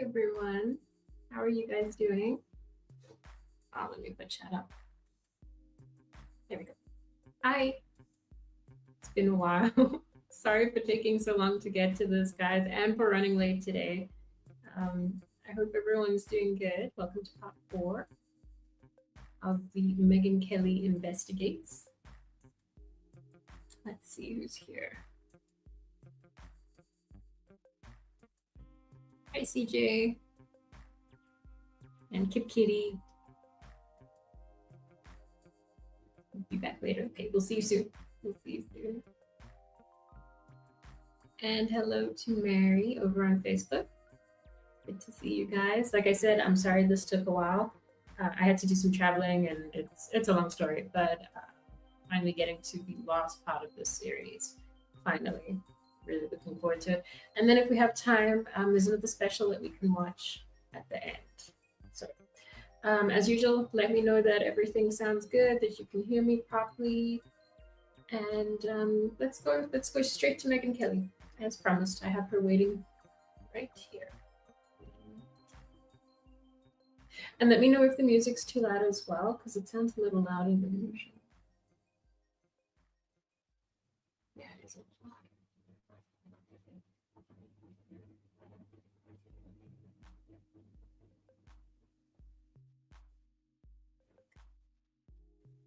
everyone. How are you guys doing? Oh, let me put chat up. There we go. Hi. It's been a while. Sorry for taking so long to get to this, guys, and for running late today. I hope everyone's doing good. Welcome to part 4 of the Megyn Kelly Investigates. Let's see who's here. Hi, CJ. And Kip Kitty. I'll be back later. Okay, we'll see you soon. We'll see you soon. And hello to Mary over on Facebook. Good to see you guys. Like I said, I'm sorry this took a while. I had to do some traveling, and it's a long story, but finally getting to the last part of this series. Finally, really looking forward to it. And then if we have time, there's another special that we can watch at the end. So as usual, let me know that everything sounds good, that you can hear me properly. And let's go straight to Megyn Kelly. As promised, I have her waiting right here. And let me know if the music's too loud as well, because it sounds a little louder than usual. Yeah, it is a little loud.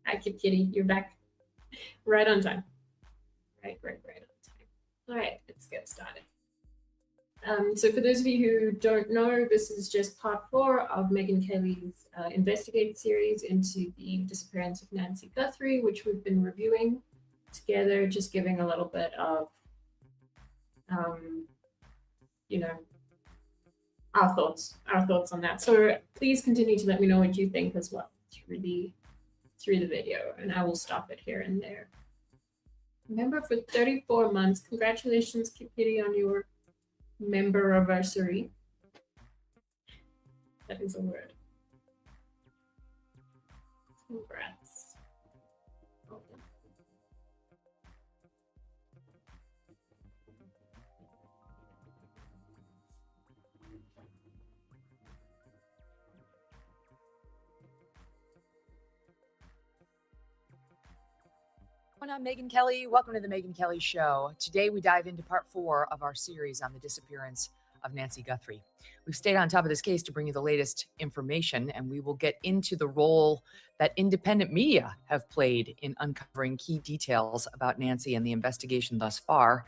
Hi, Kip Kitty, you're back. Right on time. Right on time. All right, let's get started. So for those of you who don't know, this is just part 4 of Megyn Kelly's investigative series into the disappearance of Nancy Guthrie, which we've been reviewing together, just giving a little bit of, our thoughts on that. So please continue to let me know what you think as well through the video, and I will stop it here and there. Remember, for 34 months, congratulations, Kip Kitty, on your member-anniversary. That is a word. Congrats. Well done. I'm Megyn Kelly. Welcome to the Megyn Kelly Show. Today we dive into part 4 of our series on the disappearance of Nancy Guthrie. We've stayed on top of this case to bring you the latest information, and we will get into the role that independent media have played in uncovering key details about Nancy and the investigation thus far.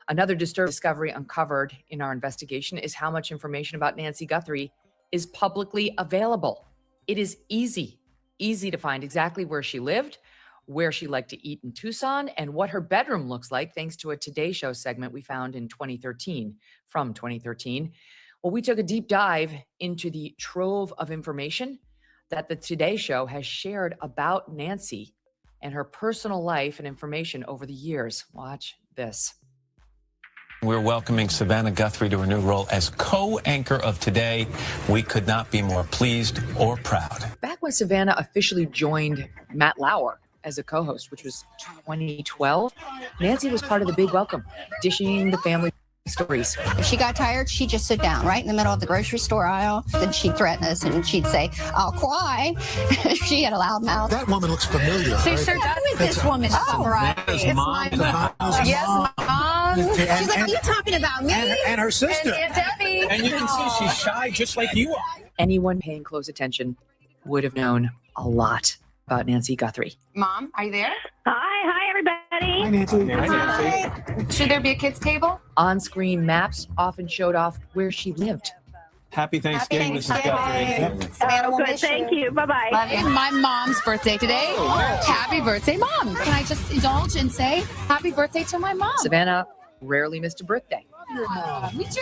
Another disturbing discovery uncovered in our investigation is how much information about Nancy Guthrie is publicly available. It is easy to find exactly where she lived, where she liked to eat in Tucson, and what her bedroom looks like, thanks to a Today Show segment we found in 2013, from 2013. Well, we took a deep dive into the trove of information that the Today Show has shared about Nancy and her personal life and information over the years. Watch this. We're welcoming Savannah Guthrie to her new role as co-anchor of Today. We could not be more pleased or proud. Back when Savannah officially joined Matt Lauer as a co-host, which was 2012, Nancy was part of the big welcome, dishing the family stories. If she got tired, she'd just sit down right in the middle of the grocery store aisle. Then she'd threaten us and she'd say, "I'll cry." She had a loud mouth. That woman looks familiar. She sure does. Who is this woman? It's my mom. Yes, mom. She's like, "Are you talking about me?" And her sister. And Debbie. And you can see she's shy just like you are. Anyone paying close attention would have known a lot about Nancy Guthrie. Mom, are you there? Hi, everybody. Hi, Nancy. Hi. Should there be a kids' table? On-screen maps often showed off where she lived. Happy Thanksgiving, Mrs. Guthrie. Savannah will Good, miss you. thank you. Bye-bye. Love you. It's my mom's birthday today. Happy birthday, Mom. Can I just indulge and say happy birthday to my mom? Savannah rarely missed a birthday. Me too.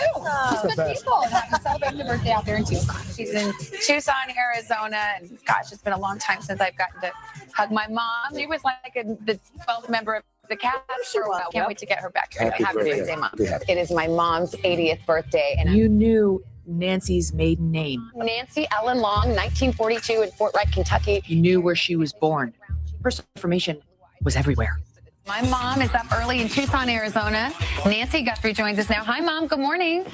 She's good people. Happy celebrating your birthday out there in Tucson. She's in Tucson, Arizona, and gosh, it's been a long time since I've gotten to hug my mom. She was like the 12th member of the cast for a while. Can't wait to get her back here. Happy birthday, Mom. It is my mom's 80th birthday, and You knew Nancy's maiden name. Nancy Ellen Long, 1942 in Fort Wright, Kentucky. You knew where she was born. Personal information was everywhere. My mom is up early in Tucson, Arizona. Nancy Guthrie joins us now. Hi, Mom. Good morning.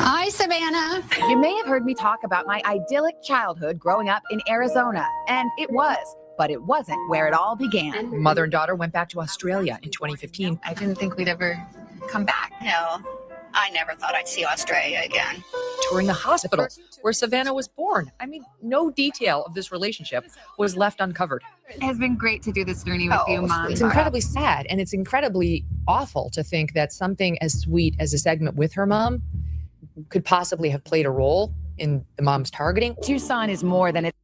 Hi, Savannah. You may have heard me talk about my idyllic childhood growing up in Arizona, and it was, but it wasn't where it all began. Mother and daughter went back to Australia in 2015. I didn't think we'd ever come back. No, I never thought I'd see Australia again. Touring the hospital where Savannah was born. I mean, no detail of this relationship was left uncovered. It has been great to do this journey with you, Mom. It's incredibly sad, and it's incredibly awful to think that something as sweet as a segment with her mom could possibly have played a role in the mom's targeting. Tucson is more than it.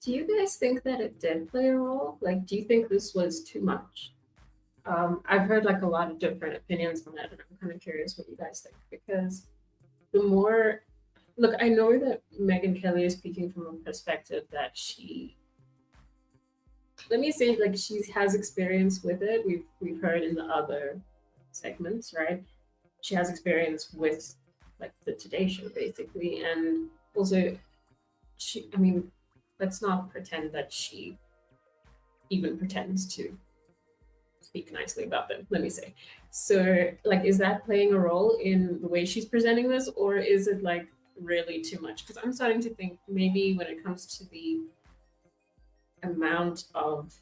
Do you guys think that it did play a role? Like, do you think this was too much? I've heard like a lot of different opinions on that, and I'm kind of curious what you guys think, because the more, look, I know that Megyn Kelly is speaking from a perspective that she, let me say, like, she has experience with it. We've heard in the other segments, right? She has experience with like the Today Show, basically, and also she, I mean, let's not pretend that she even pretends to speak nicely about them, let me say. So, like, is that playing a role in the way she's presenting this, or is it like really too much? Because I'm starting to think maybe when it comes to the amount of,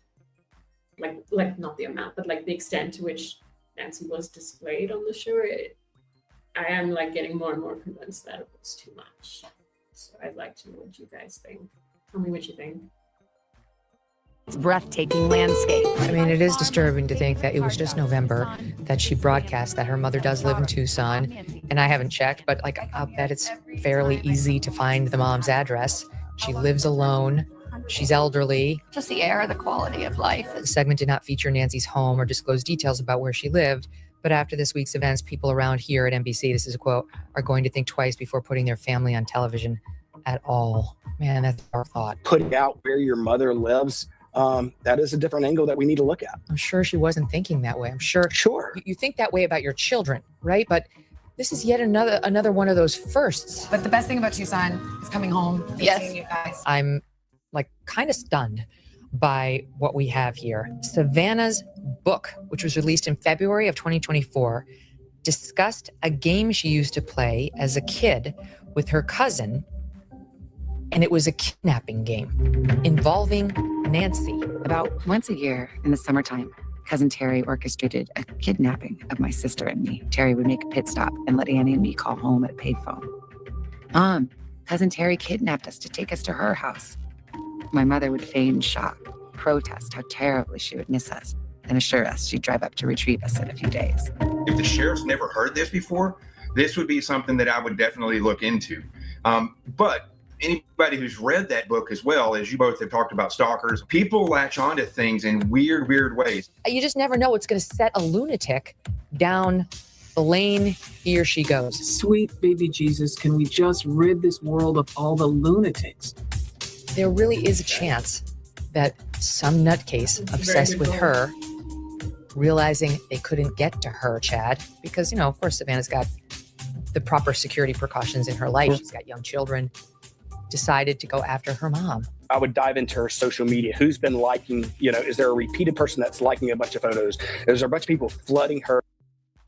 like not the amount, but like the extent to which Nancy was displayed on the show, I am like getting more and more convinced that it was too much. So I'd like to know what you guys think. Tell me what you think. Breathtaking landscape. I mean, it is disturbing to think that it was just November that she broadcast that her mother does live in Tucson. And I haven't checked, but like, I'll bet it's fairly easy to find the mom's address. She lives alone. She's elderly. Just the air, the quality of life. The segment did not feature Nancy's home or disclose details about where she lived. But after this week's events, people around here at NBC, this is a quote, are going to think twice before putting their family on television at all. Man, that's our thought. Putting out where your mother lives, that is a different angle that we need to look at. I'm sure she wasn't thinking that way. I'm sure. Sure. You think that way about your children, right? But this is yet another one of those firsts. But the best thing about Tucson is coming home. Yes. Seeing you guys. I'm like kind of stunned by what we have here. Savannah's book, which was released in February of 2024, discussed a game she used to play as a kid with her cousin. And it was a kidnapping game involving Nancy. About once a year in the summertime, Cousin Terry orchestrated a kidnapping of my sister and me. Terry would make a pit stop and let Annie and me call home at a payphone. Cousin Terry kidnapped us to take us to her house. My mother would feign shock, protest how terribly she would miss us, and assure us she'd drive up to retrieve us in a few days. If the sheriff's never heard this before, this would be something that I would definitely look into. But anybody who's read that book as well, as you both have talked about stalkers, people latch onto things in weird ways. You just never know what's going to set a lunatic down the lane he or she goes. Sweet baby Jesus, can we just rid this world of all the lunatics? There really is a chance that some nutcase obsessed with her, realizing they couldn't get to her, Chad, because, you know, of course, Savannah's got the proper security precautions in her life. She's got young children, decided to go after her mom. I would dive into her social media. Who's been liking, is there a repeated person that's liking a bunch of photos? Is there a bunch of people flooding her?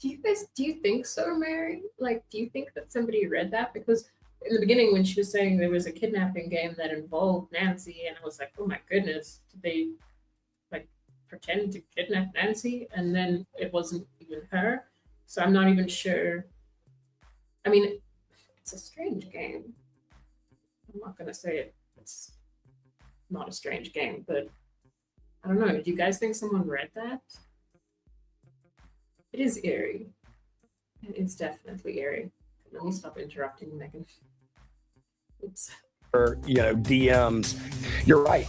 Do you think so, Mary? Like, do you think that somebody read that? Because in the beginning, when she was saying there was a kidnapping game that involved Nancy, and I was like, oh my goodness, did they like pretend to kidnap Nancy? And then it wasn't even her. So I'm not even sure. I mean, it's a strange game. I'm not going to say it's not a strange game, but I don't know. Do you guys think someone read that? It is eerie. It's definitely eerie. Let me stop interrupting, Megyn. Oops. Or, DMs. You're right.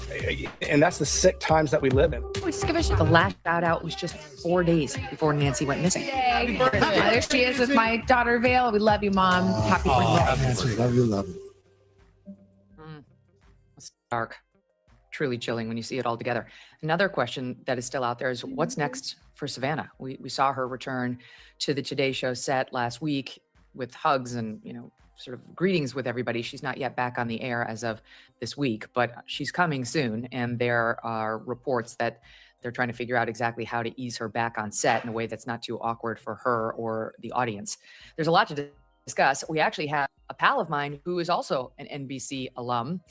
And that's the sick times that we live in. The last shout out was just 4 days before Nancy went missing. Yay. There she is with my daughter, Vale. We love you, Mom. Happy birthday. Nancy, love you. It's dark. Truly chilling when you see it all together. Another question that is still out there is what's next for Savannah? We saw her return to the Today Show set last week with hugs and, sort of greetings with everybody. She's not yet back on the air as of this week, but she's coming soon. And there are reports that they're trying to figure out exactly how to ease her back on set in a way that's not too awkward for her or the audience. There's a lot to discuss, we actually have a pal of mine who is also an NBC alum.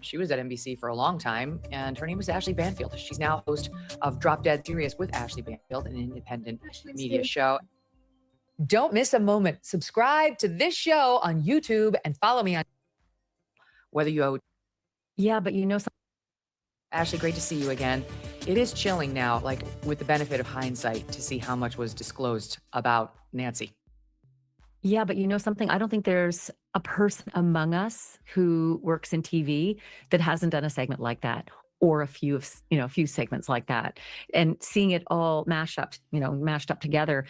She was at NBC for a long time, and her name is Ashley Banfield. She's now host of Drop Dead Serious with Ashley Banfield, an independent media show. Don't miss a moment. Subscribe to this show on YouTube and follow me on whether you owe. Yeah, but you know something. Ashley, great to see you again. It is chilling now, like with the benefit of hindsight, to see how much was disclosed about Nancy. Yeah, but you know something? I don't think there's a person among us who works in TV that hasn't done a segment like that, or a few segments like that. And seeing it all mashed up together,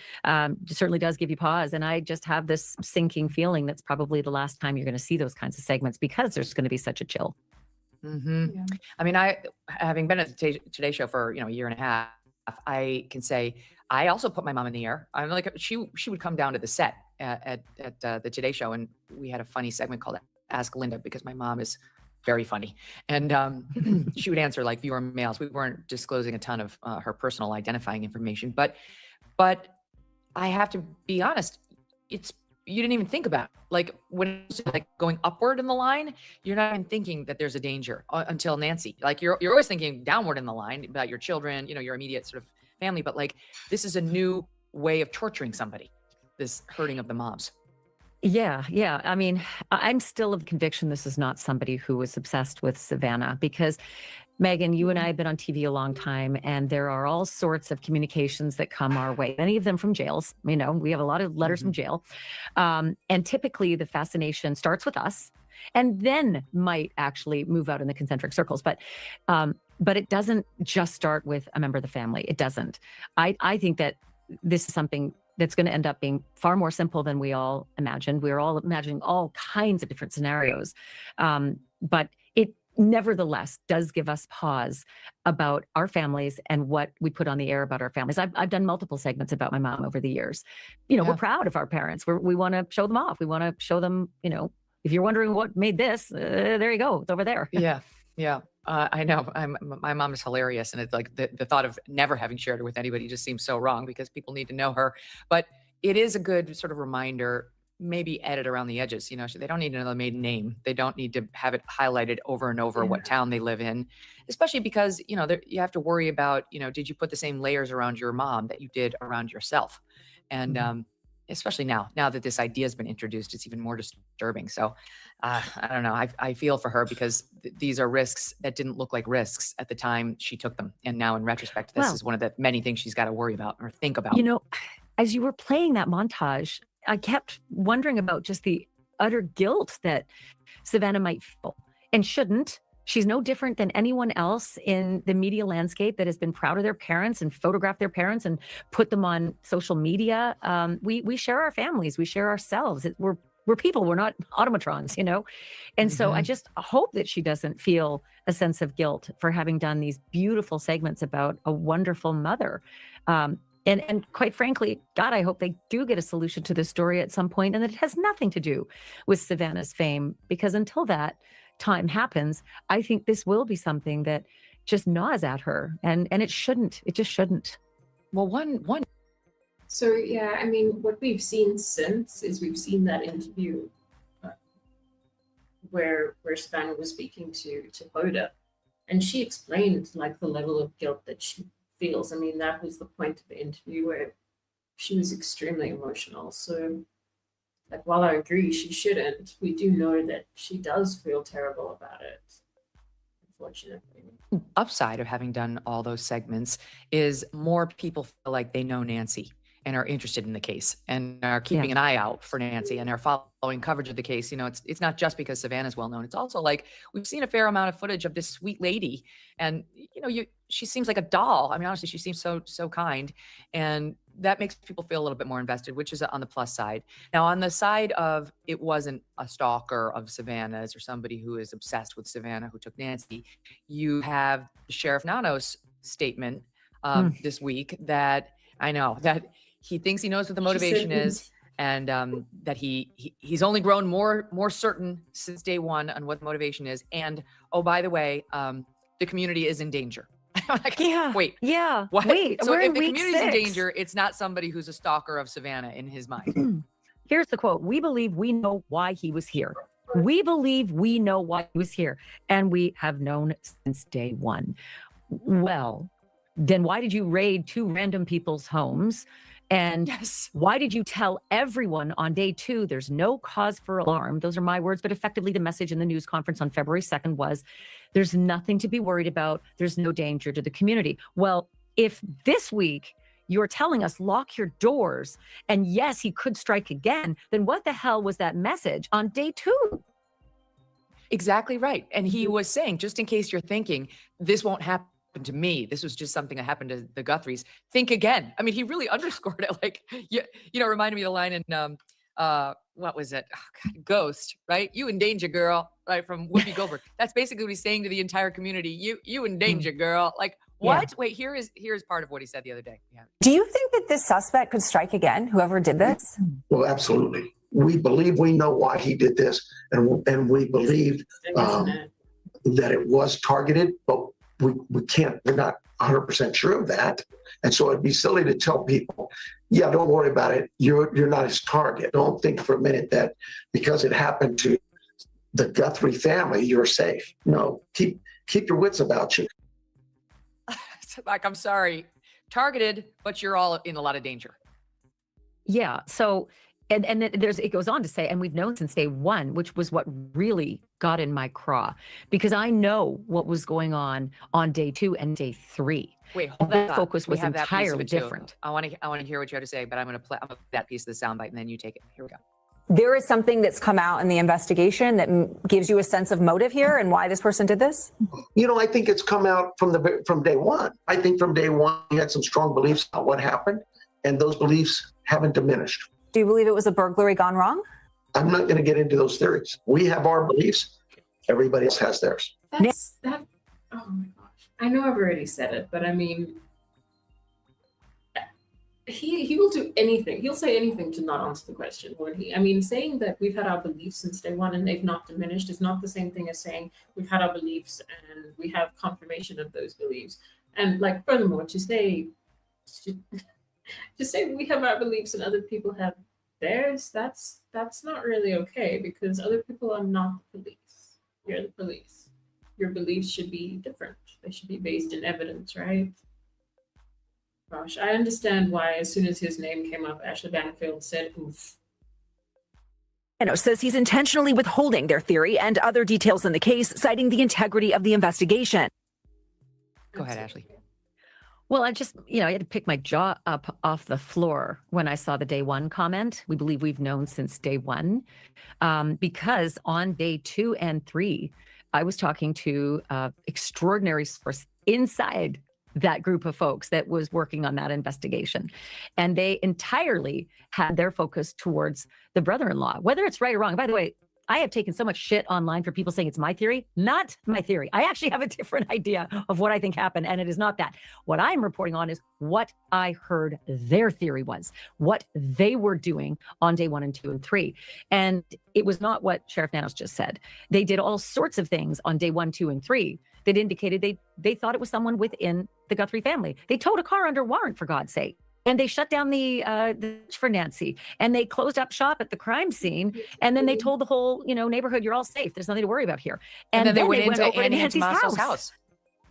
certainly does give you pause. And I just have this sinking feeling that's probably the last time you're going to see those kinds of segments, because there's going to be such a chill. Mm-hmm. Yeah. I mean, having been at the Today Show for a year and a half, I can say I also put my mom in the air. I'm like, she would come down to the set at the Today Show, and we had a funny segment called Ask Linda, because my mom is very funny, and she would answer like viewer mails. We weren't disclosing a ton of her personal identifying information, but I have to be honest, you didn't even think about it. Like when it's like going upward in the line, you're not even thinking that there's a danger until Nancy. Like you're always thinking downward in the line about your children, your immediate sort of family, but like this is a new way of torturing somebody, this hurting of the moms. Yeah. I mean, I'm still of conviction this is not somebody who was obsessed with Savannah, because Megyn, you and I have been on TV a long time, and there are all sorts of communications that come our way, many of them from jails. We have a lot of letters from jail. And typically the fascination starts with us and then might actually move out in the concentric circles. But it doesn't just start with a member of the family. It doesn't. I think that this is something that's going to end up being far more simple than we all imagined. We're all imagining all kinds of different scenarios. But it nevertheless does give us pause about our families and what we put on the air about our families. I've done multiple segments about my mom over the years. We're proud of our parents. We want to show them off. We want to show them, if you're wondering what made this, there you go. It's over there. Yeah. I know. My mom is hilarious. And it's like the thought of never having shared her with anybody just seems so wrong, because people need to know her. But it is a good sort of reminder, maybe edit around the edges. They don't need to know the maiden name. They don't need to have it highlighted over and over what town they live in, especially because, you have to worry about, did you put the same layers around your mom that you did around yourself? And especially now that this idea has been introduced, it's even more disturbing. So I don't know. I feel for her, because these are risks that didn't look like risks at the time she took them. And now in retrospect, this is one of the many things she's got to worry about or think about. As you were playing that montage, I kept wondering about just the utter guilt that Savannah might feel and shouldn't. She's no different than anyone else in the media landscape that has been proud of their parents and photographed their parents and put them on social media. We share our families. We share ourselves. We're people. We're not automatrons, And so I just hope that she doesn't feel a sense of guilt for having done these beautiful segments about a wonderful mother. And quite frankly, God, I hope they do get a solution to this story at some point, and that it has nothing to do with Savannah's fame, because until that time happens, I think this will be something that just gnaws at her, and it shouldn't. It just shouldn't. Well, one. So yeah, I mean, what we've seen since is we've seen that interview where Savannah was speaking to Hoda, and she explained like the level of guilt that she feels. I mean, that was the point of the interview, where she was extremely emotional. So like, while I agree she shouldn't, we do know that she does feel terrible about it, unfortunately. Upside of having done all those segments is more people feel like they know Nancy and are interested in the case and are keeping an eye out for Nancy and are following coverage of the case. It's not just because Savannah's well known. It's also like we've seen a fair amount of footage of this sweet lady, and she seems like a doll. I mean, honestly, she seems so kind, and that makes people feel a little bit more invested, which is on the plus side. Now, on the side of it wasn't a stalker of Savannah's or somebody who is obsessed with Savannah who took Nancy, you have Sheriff Nanos' statement this week that I know that he thinks he knows what the motivation is, and that he's only grown more certain since day one on what the motivation is. And oh, by the way, the community is in danger. Like, wait, what? Wait, so we're if in the week community's in 6. danger, it's not somebody who's a stalker of Savannah in his mind. Here's the quote. We believe we know why he was here. We believe we know why he was here. And we have known since day one. Well, then why did you raid 2 random people's homes? And why did you tell everyone on day 2 there's no cause for alarm? Those are my words, but effectively the message in the news conference on February 2nd was there's nothing to be worried about. There's no danger to the community. Well, if this week you're telling us lock your doors and yes, he could strike again, then what the hell was that message on day 2? Exactly right. And he was saying, just in case you're thinking, this won't happen to me. This was just something that happened to the Guthries. Think again. I mean, he really underscored it. Like, you know, reminded me of the line in, what was it? Oh, God, Ghost, right? You in danger, girl, right? From Whoopi Goldberg. That's basically what he's saying to the entire community. You in danger, girl. Like, what? Yeah. Wait, here's part of what he said the other day. Yeah. Do you think that this suspect could strike again, whoever did this? Well, absolutely. We believe we know why he did this, and we believe that it was targeted, but we're not 100% sure of that. And so it'd be silly to tell people, yeah, don't worry about it. You're not his target. Don't think for a minute that because it happened to the Guthrie family, you're safe. No, keep your wits about you. Like, I'm sorry, targeted, but you're all in a lot of danger. Yeah. So, and it goes on to say, and we've known since day 1, which was what really got in my craw, because I know what was going on day 2 and day 3. Wait, hold that that focus was entirely different. I want to hear what you have to say, but I'm going to play that piece of the soundbite, and then you take it. Here we go. There is something that's come out in the investigation that gives you a sense of motive here and why this person did this? You know, I think it's come out from day 1. I think from day 1, he had some strong beliefs about what happened, and those beliefs haven't diminished. Do you believe it was a burglary gone wrong? I'm not going to get into those theories. We have our beliefs. Everybody else has theirs. Oh my gosh. I know I've already said it, but I mean, he will do anything. He'll say anything to not answer the question. Saying that we've had our beliefs since day 1 and they've not diminished is not the same thing as saying we've had our beliefs and we have confirmation of those beliefs. And like, furthermore, to say we have our beliefs and other people have theirs, that's not really okay, because other people are not the police. You're the police. Your beliefs should be different. They should be based in evidence, right? Gosh, I understand why as soon as his name came up, Ashley Banfield said, oof. Nanos says he's intentionally withholding their theory and other details in the case, citing the integrity of the investigation. Go ahead, Ashley. Well, I had to pick my jaw up off the floor when I saw the day 1 comment. We believe we've known since day 1, because on day 2 and 3, I was talking to extraordinary source inside that group of folks that was working on that investigation. And they entirely had their focus towards the brother-in-law, whether it's right or wrong. By the way, I have taken so much shit online for people saying it's my theory. Not my theory. I actually have a different idea of what I think happened, and it is not that. What I'm reporting on is what I heard their theory was, what they were doing on day 1 and 2 and 3. And it was not what Sheriff Nanos just said. They did all sorts of things on day 1, 2, and 3 that indicated they thought it was someone within the Guthrie family. They towed a car under warrant, for God's sake. And they shut down the for Nancy, and they closed up shop at the crime scene. And then they told the whole, neighborhood, you're all safe. There's nothing to worry about here. And then they went over to Nancy's house.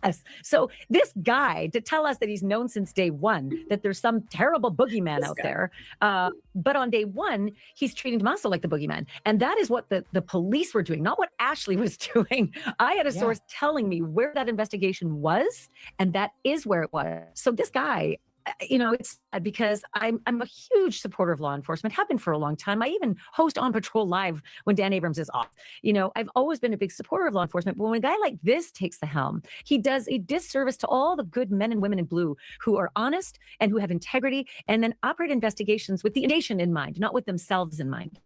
Yes. So this guy, to tell us that he's known since day 1, that there's some terrible boogeyman out there. But on day 1, he's treating Tommaso like the boogeyman. And that is what the police were doing, not what Ashley was doing. I had a source telling me where that investigation was, and that is where it was. So this guy, it's sad because I'm a huge supporter of law enforcement, have been for a long time. I even host On Patrol Live when Dan Abrams is off. I've always been a big supporter of law enforcement, but when a guy like this takes the helm, he does a disservice to all the good men and women in blue who are honest and who have integrity and then operate investigations with the nation in mind, not with themselves in mind.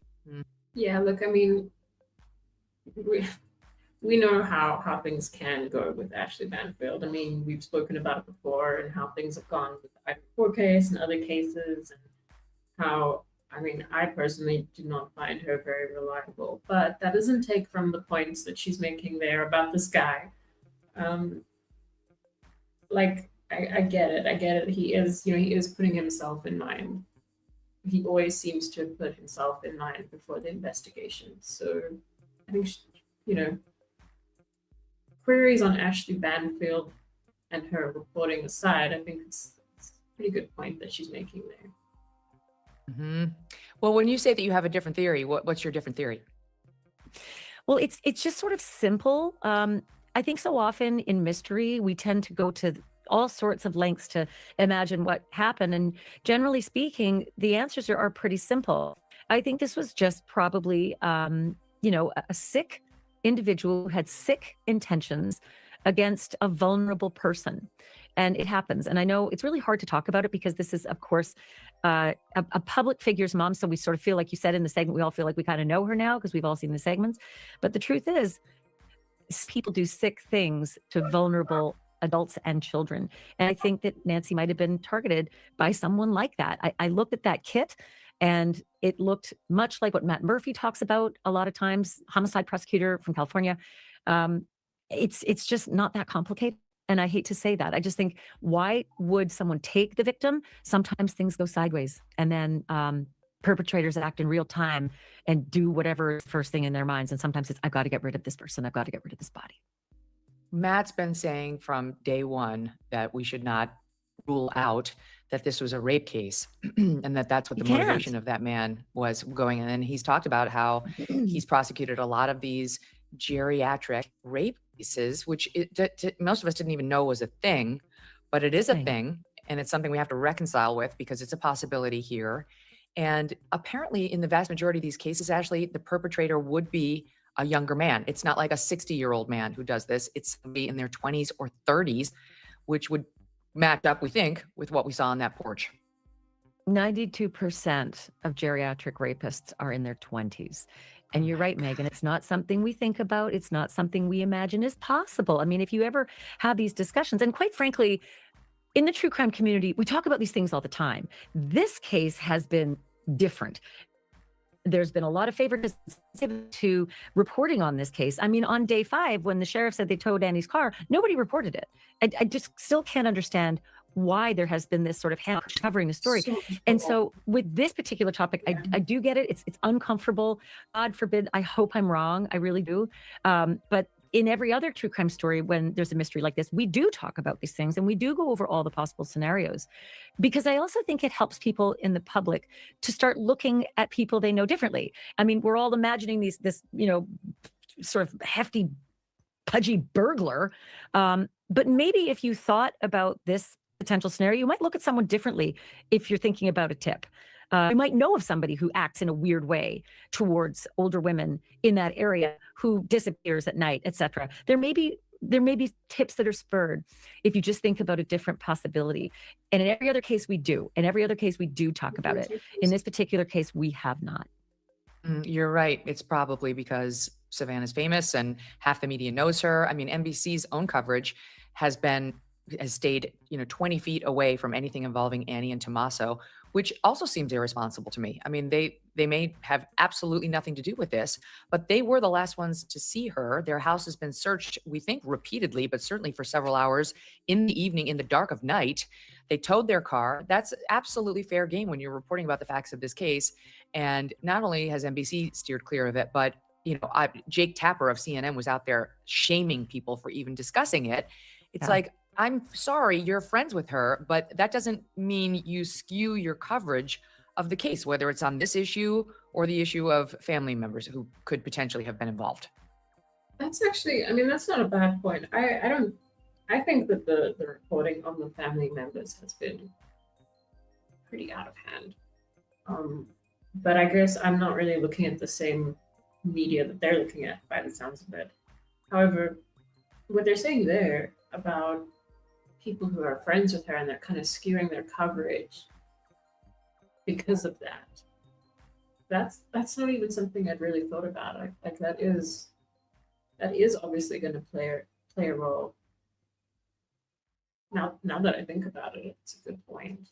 Yeah, look, we know how things can go with Ashley Banfield. We've spoken about it before and how things have gone with the I-4 case and other cases, and how, I personally do not find her very reliable. But that doesn't take from the points that she's making there about this guy. I get it. He is putting himself in mind. he always seems to put himself in mind before the investigation. So I think, queries on Ashley Banfield and her reporting aside, I think it's a pretty good point that she's making there. Mm-hmm. Well, when you say that you have a different theory, what's your different theory? Well, it's just sort of simple. I think so often in mystery, we tend to go to all sorts of lengths to imagine what happened. And generally speaking, the answers are pretty simple. I think this was just probably, a sick individual who had sick intentions against a vulnerable person. And it happens. And I know it's really hard to talk about it because this is, of course, a public figure's mom. So we sort of feel, like you said in the segment, we all feel like we kind of know her now because we've all seen the segments. But the truth is, people do sick things to vulnerable adults and children. And I think that Nancy might have been targeted by someone like that. I looked at that kit and it looked much like what Matt Murphy talks about a lot of times, homicide prosecutor from California. It's just not that complicated. And I hate to say that. I just think, why would someone take the victim? Sometimes things go sideways and then perpetrators act in real time and do whatever first thing in their minds. And sometimes it's, I've got to get rid of this person. I've got to get rid of this body. Matt's been saying from day one that we should not rule out that this was a rape case and that's what the motivation of that man was going. And then he's talked about how he's prosecuted a lot of these geriatric rape cases, which most of us didn't even know was a thing, but it is a thing. And it's something we have to reconcile with because it's a possibility here. And apparently in the vast majority of these cases, Ashley, the perpetrator would be a younger man. It's not like a 60-year-old man who does this. It's somebody in their 20s or 30s, which would match up, we think, with what we saw on that porch. 92% of geriatric rapists are in their 20s. And you're right, Megyn, it's not something we think about. It's not something we imagine is possible. I mean, if you ever have these discussions, and quite frankly, in the true crime community, we talk about these things all the time. This case has been different. There's been a lot of favoritism to reporting on this case. I mean, on day 5, when the sheriff said they towed Annie's car, nobody reported it. I just still can't understand why there has been this sort of hand covering the story. And so with this particular topic, I do get it. It's uncomfortable. God forbid. I hope I'm wrong. I really do. But in every other true crime story, when there's a mystery like this, we do talk about these things and we do go over all the possible scenarios, because I also think it helps people in the public to start looking at people they know differently. I mean, we're all imagining this, sort of hefty, pudgy burglar. But maybe if you thought about this potential scenario, you might look at someone differently if you're thinking about a tip. You might know of somebody who acts in a weird way towards older women in that area, who disappears at night, etc. There may be tips that are spurred if you just think about a different possibility. And in every other case we do. In every other case we do talk about it. In this particular case, we have not. You're right. It's probably because Savannah's famous and half the media knows her. I mean, NBC's own coverage has stayed 20 feet away from anything involving Annie and Tommaso, which also seems irresponsible to me. I mean, they may have absolutely nothing to do with this, but they were the last ones to see her. Their house has been searched, we think repeatedly, but certainly for several hours in the evening, in the dark of night. They towed their car. That's absolutely fair game when you're reporting about the facts of this case. And not only has NBC steered clear of it, but Jake Tapper of CNN was out there shaming people for even discussing it. It's like, I'm sorry, you're friends with her, but that doesn't mean you skew your coverage of the case, whether it's on this issue or the issue of family members who could potentially have been involved. That's actually, that's not a bad point. I think that the reporting on the family members has been pretty out of hand. But I guess I'm not really looking at the same media that they're looking at by the sounds of it. However, what they're saying there about people who are friends with her and they're kind of skewing their coverage because of that. That's not even something I'd really thought about. Like that is obviously going to play a role. Now that I think about it, it's a good point.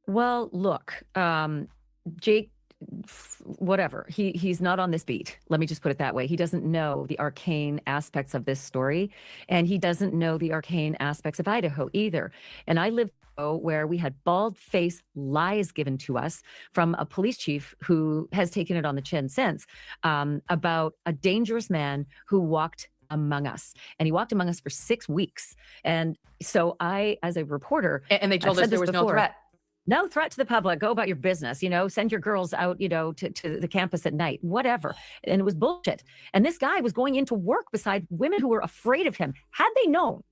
Well, look, Jake, whatever, he's not on this beat. Let me just put it that way. He doesn't know the arcane aspects of this story, and he doesn't know the arcane aspects of Idaho either. And I lived where we had bald-faced lies given to us from a police chief who has taken it on the chin since, about a dangerous man who walked among us. And he walked among us for 6 weeks. And so I, as a reporter... And they told us there was no threat. No threat to the public. Go about your business, send your girls out, to the campus at night, whatever. And it was bullshit. And this guy was going into work beside women who were afraid of him. Had they known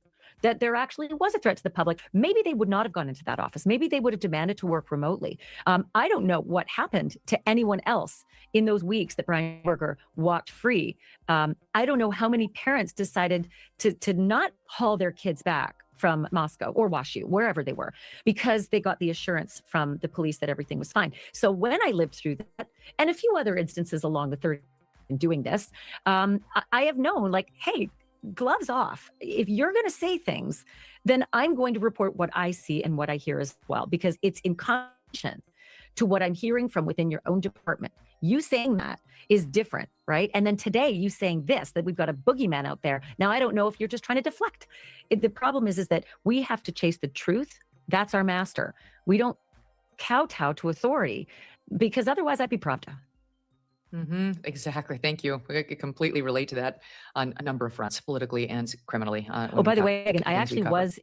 that there actually was a threat to the public, maybe they would not have gone into that office. Maybe they would have demanded to work remotely. I don't know what happened to anyone else in those weeks that Brian Berger walked free. I don't know how many parents decided to not haul their kids back from Moscow or WashU, wherever they were, because they got the assurance from the police that everything was fine. So when I lived through that, and a few other instances along the third in doing this, I have known, like, hey, gloves off. If you're going to say things, then I'm going to report what I see and what I hear as well, because it's in contradiction to what I'm hearing from within your own department. You saying that is different, right? And then today you saying this, that we've got a boogeyman out there. Now, I don't know if you're just trying to deflect. The problem is that we have to chase the truth. That's our master. We don't kowtow to authority, because otherwise I'd be Pravda. Exactly. Thank you. I could completely relate to that on a number of fronts, politically and criminally. Oh, by the way, Megyn, I actually was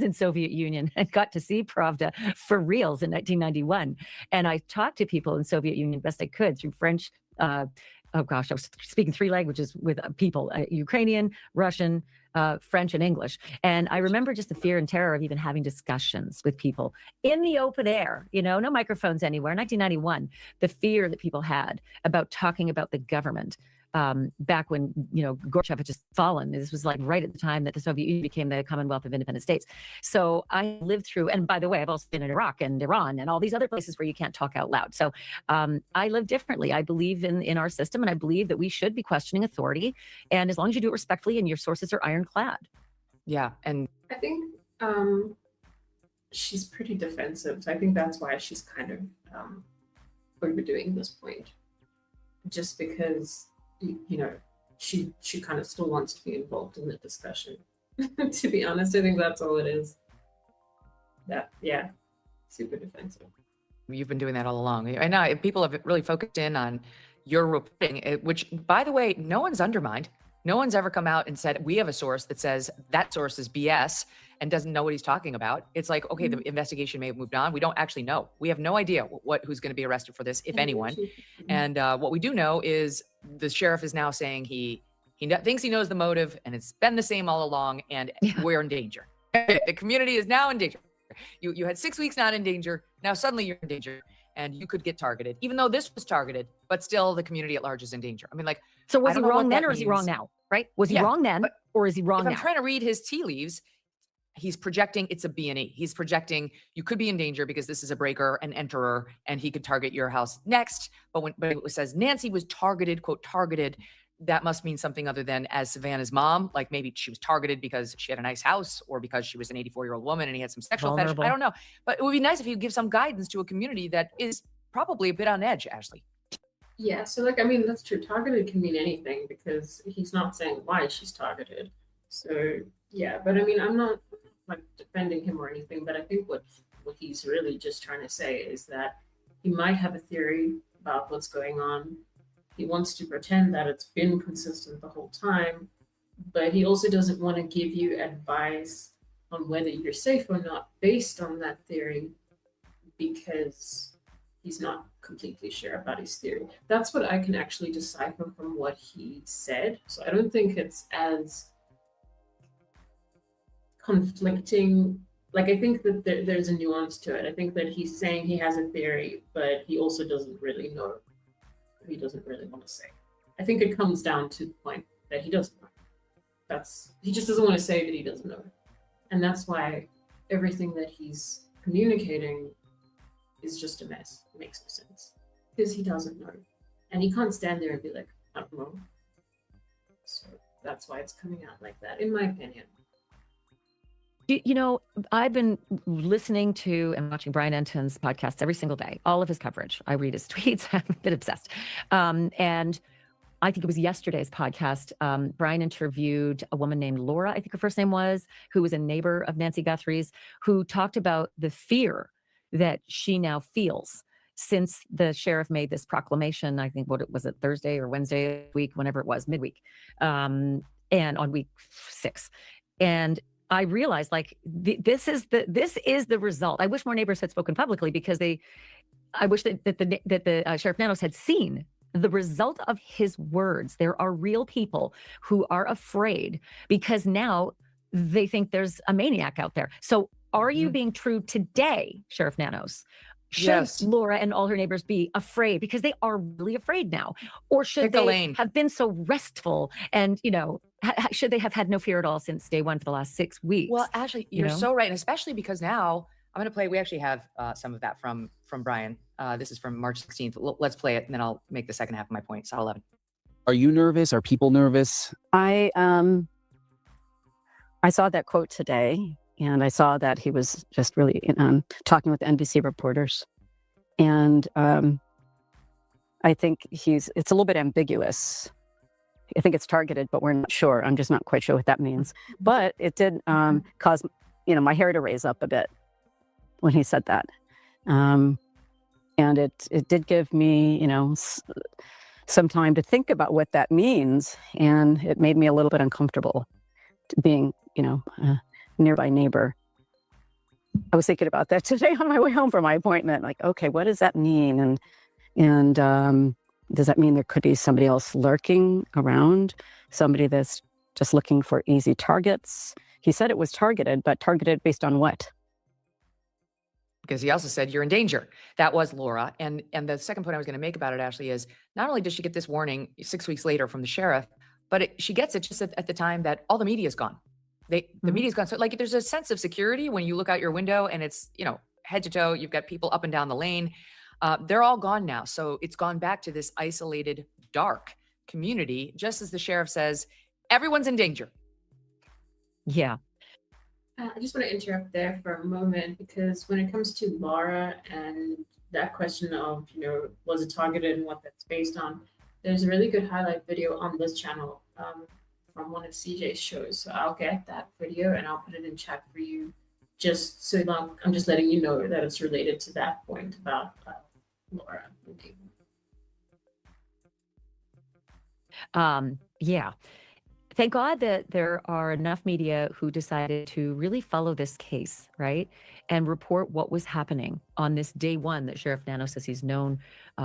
in Soviet Union and got to see Pravda for reals in 1991. And I talked to people in Soviet Union best I could through French. Oh gosh, I was speaking 3 languages with people, Ukrainian, Russian, French, and English. And I remember just the fear and terror of even having discussions with people in the open air, no microphones anywhere. 1991, the fear that people had about talking about the government, back when, Gorbachev had just fallen. This was like right at the time that the Soviet Union became the Commonwealth of Independent States. So I lived through, and by the way, I've also been in Iraq and Iran and all these other places where you can't talk out loud. So I live differently. I believe in our system, and I believe that we should be questioning authority. And as long as you do it respectfully and your sources are ironclad. Yeah. And I think she's pretty defensive. So I think that's why she's kind of overdoing this point. Just because she kind of still wants to be involved in the discussion. To be honest, I think that's all it is. Super defensive. You've been doing that all along. I know people have really focused in on your reporting, which, by the way, no one's undermined. No one's ever come out and said, we have a source that says that source is BS and doesn't know what he's talking about. It's like, okay, the investigation may have moved on. We don't actually know. We have no idea who's going to be arrested for this, if anyone. And what we do know is the sheriff is now saying he thinks he knows the motive, and it's been the same all along, and we're in danger. The community is now in danger. You had 6 weeks not in danger. Now suddenly you're in danger, and you could get targeted, even though this was targeted, but still the community at large is in danger. I mean, like, so was he wrong then, or is he wrong now? Right? Was he wrong then, or is he wrong now? I'm trying to read his tea leaves. He's projecting it's a B&E. He's projecting you could be in danger because this is a breaker, an enterer, and he could target your house next. But it says Nancy was targeted, quote, targeted, that must mean something other than as Savannah's mom. Like maybe she was targeted because she had a nice house, or because she was an 84-year-old woman and he had some sexual fetish. I don't know. But it would be nice if you give some guidance to a community that is probably a bit on edge, Ashley. Yeah, so that's true. Targeted can mean anything, because he's not saying why she's targeted. So yeah, but I'm not like defending him or anything, but I think what he's really just trying to say is that he might have a theory about what's going on. He wants to pretend that it's been consistent the whole time, but he also doesn't want to give you advice on whether you're safe or not based on that theory, because he's not completely sure about his theory. That's what I can actually decipher from what he said. So I don't think it's as conflicting. Like, I think that there's a nuance to it. I think that he's saying he has a theory, but he also doesn't really know. He doesn't really want to say. I think it comes down to the point that he doesn't know. He just doesn't want to say that he doesn't know. And that's why everything that he's communicating is just a mess. It makes no sense. Because he doesn't know. And he can't stand there and be like, I don't know. So that's why it's coming out like that, in my opinion. I've been listening to and watching Brian Enton's podcasts every single day, all of his coverage. I read his tweets. I'm a bit obsessed. And I think it was yesterday's podcast, Brian interviewed a woman named Laura, I think her first name was, who was a neighbor of Nancy Guthrie's, who talked about the fear that she now feels since the sheriff made this proclamation. I think, what was it, Thursday or Wednesday week, whenever it was, midweek, and on week 6. And I realized, like, this is the result. I wish more neighbors had spoken publicly, because I wish that the Sheriff Nanos had seen the result of his words. There are real people who are afraid because now they think there's a maniac out there. So are you being true today, Sheriff Nanos? Should Laura and all her neighbors be afraid because they are really afraid now? Or should they have been so restful and, should they have had no fear at all since day one for the last 6 weeks? Well, actually, you're so right. And especially because now I'm going to play, we actually have some of that from Brian. This is from March 16th. Let's play it, and then I'll make the second half of my point. So 11. Are you nervous? Are people nervous? I saw that quote today, and I saw that he was just really talking with NBC reporters. And I think it's a little bit ambiguous. I think it's targeted, but we're not sure. I'm just not quite sure what that means. But it did cause, my hair to raise up a bit when he said that. And it did give me, some time to think about what that means. And it made me a little bit uncomfortable being, a nearby neighbor. I was thinking about that today on my way home from my appointment. Like, okay, what does that mean? And does that mean there could be somebody else lurking around? Somebody that's just looking for easy targets? He said it was targeted, but targeted based on what? Because he also said, you're in danger. That was Laura. And the second point I was going to make about it, Ashley, is not only does she get this warning 6 weeks later from the sheriff, but she gets it just at the time that all the media is gone. The media's gone. So like, there's a sense of security when you look out your window and it's, head to toe, you've got people up and down the lane. They're all gone now. So it's gone back to this isolated, dark community, just as the sheriff says, everyone's in danger. Yeah. I just want to interrupt there for a moment, because when it comes to Laura and that question of, was it targeted and what that's based on, there's a really good highlight video on this channel from one of CJ's shows. So I'll get that video and I'll put it in chat for you, just so long. I'm just letting you know that it's related to that point about Laura. Yeah. Thank God that there are enough media who decided to really follow this case, right? And report what was happening on this day one that Sheriff Nanos says he's known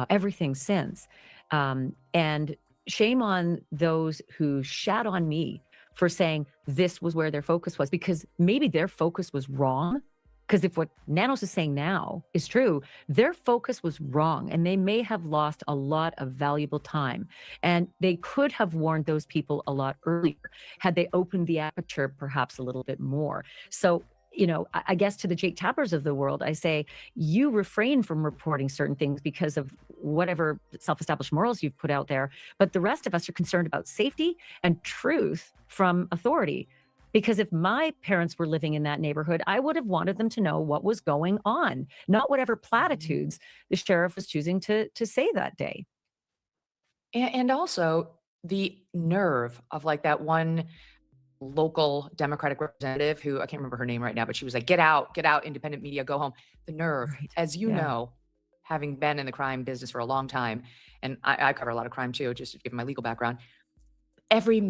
everything since. And shame on those who shat on me for saying this was where their focus was, because maybe their focus was wrong. Because if what Nanos is saying now is true, their focus was wrong, and they may have lost a lot of valuable time. And they could have warned those people a lot earlier had they opened the aperture perhaps a little bit more. So, I guess to the Jake Tappers of the world, I say, you refrain from reporting certain things because of whatever self-established morals you've put out there. But the rest of us are concerned about safety and truth from authority. Because if my parents were living in that neighborhood, I would have wanted them to know what was going on, not whatever platitudes the sheriff was choosing to say that day. And also the nerve of like that one local Democratic representative who, I can't remember her name right now, but she was like, get out, independent media, go home. The nerve, as you know, having been in the crime business for a long time, and I cover a lot of crime too, just to give my legal background, every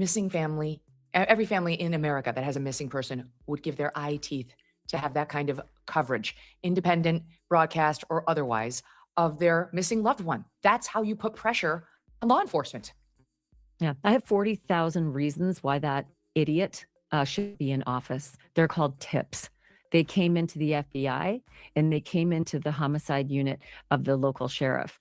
family in America that has a missing person would give their eye teeth to have that kind of coverage, independent, broadcast, or otherwise, of their missing loved one. That's how you put pressure on law enforcement. Yeah, I have 40,000 reasons why that idiot should be in office. They're called tips. They came into the FBI and they came into the homicide unit of the local sheriff.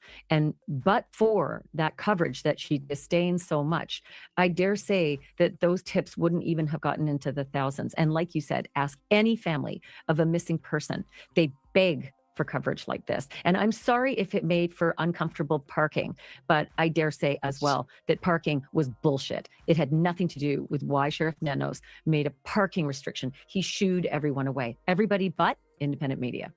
But for that coverage that she disdains so much, I dare say that those tips wouldn't even have gotten into the thousands. And like you said, ask any family of a missing person. They beg for coverage like this. And I'm sorry if it made for uncomfortable parking, but I dare say as well that parking was bullshit. It had nothing to do with why Sheriff Nanos made a parking restriction. He shooed everyone away, everybody but independent media.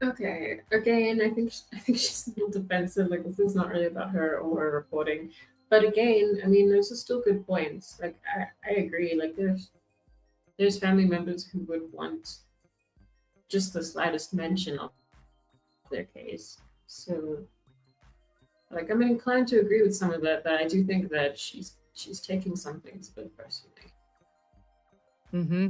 Okay, again, I think she's a little defensive. Like, this is not really about her or her reporting. But again, I mean, those are still good points. Like I agree. Like there's family members who would want just the slightest mention of their case. So like I'm inclined to agree with some of that, but I do think that she's taking some things a bit personally.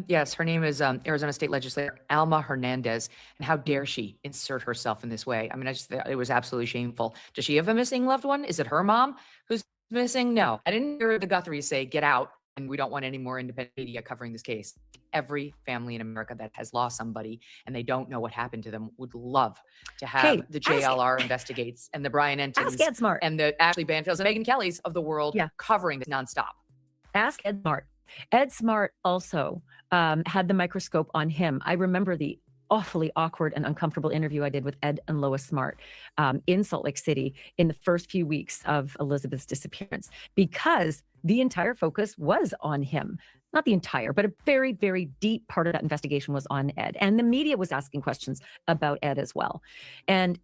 Yes, her name is Arizona State Legislator Alma Hernandez. And how dare she insert herself in this way? I mean, I just thought it was absolutely shameful. Does she have a missing loved one? Is it her mom who's missing? No. I didn't hear the Guthries say, get out, and we don't want any more independent media covering this case. Every family in America that has lost somebody and they don't know what happened to them would love to have the JLR investigates and the Brian Entons Ed Smart and the Ashley Banfields and Megyn Kellys of the world covering this nonstop. Ask Ed Smart. Ed Smart also had the microscope on him. I remember the awfully awkward and uncomfortable interview I did with Ed and Lois Smart in Salt Lake City in the first few weeks of Elizabeth's disappearance, because the entire focus was on him. Not the entire, but a very, very deep part of that investigation was on Ed. And the media was asking questions about Ed as well. And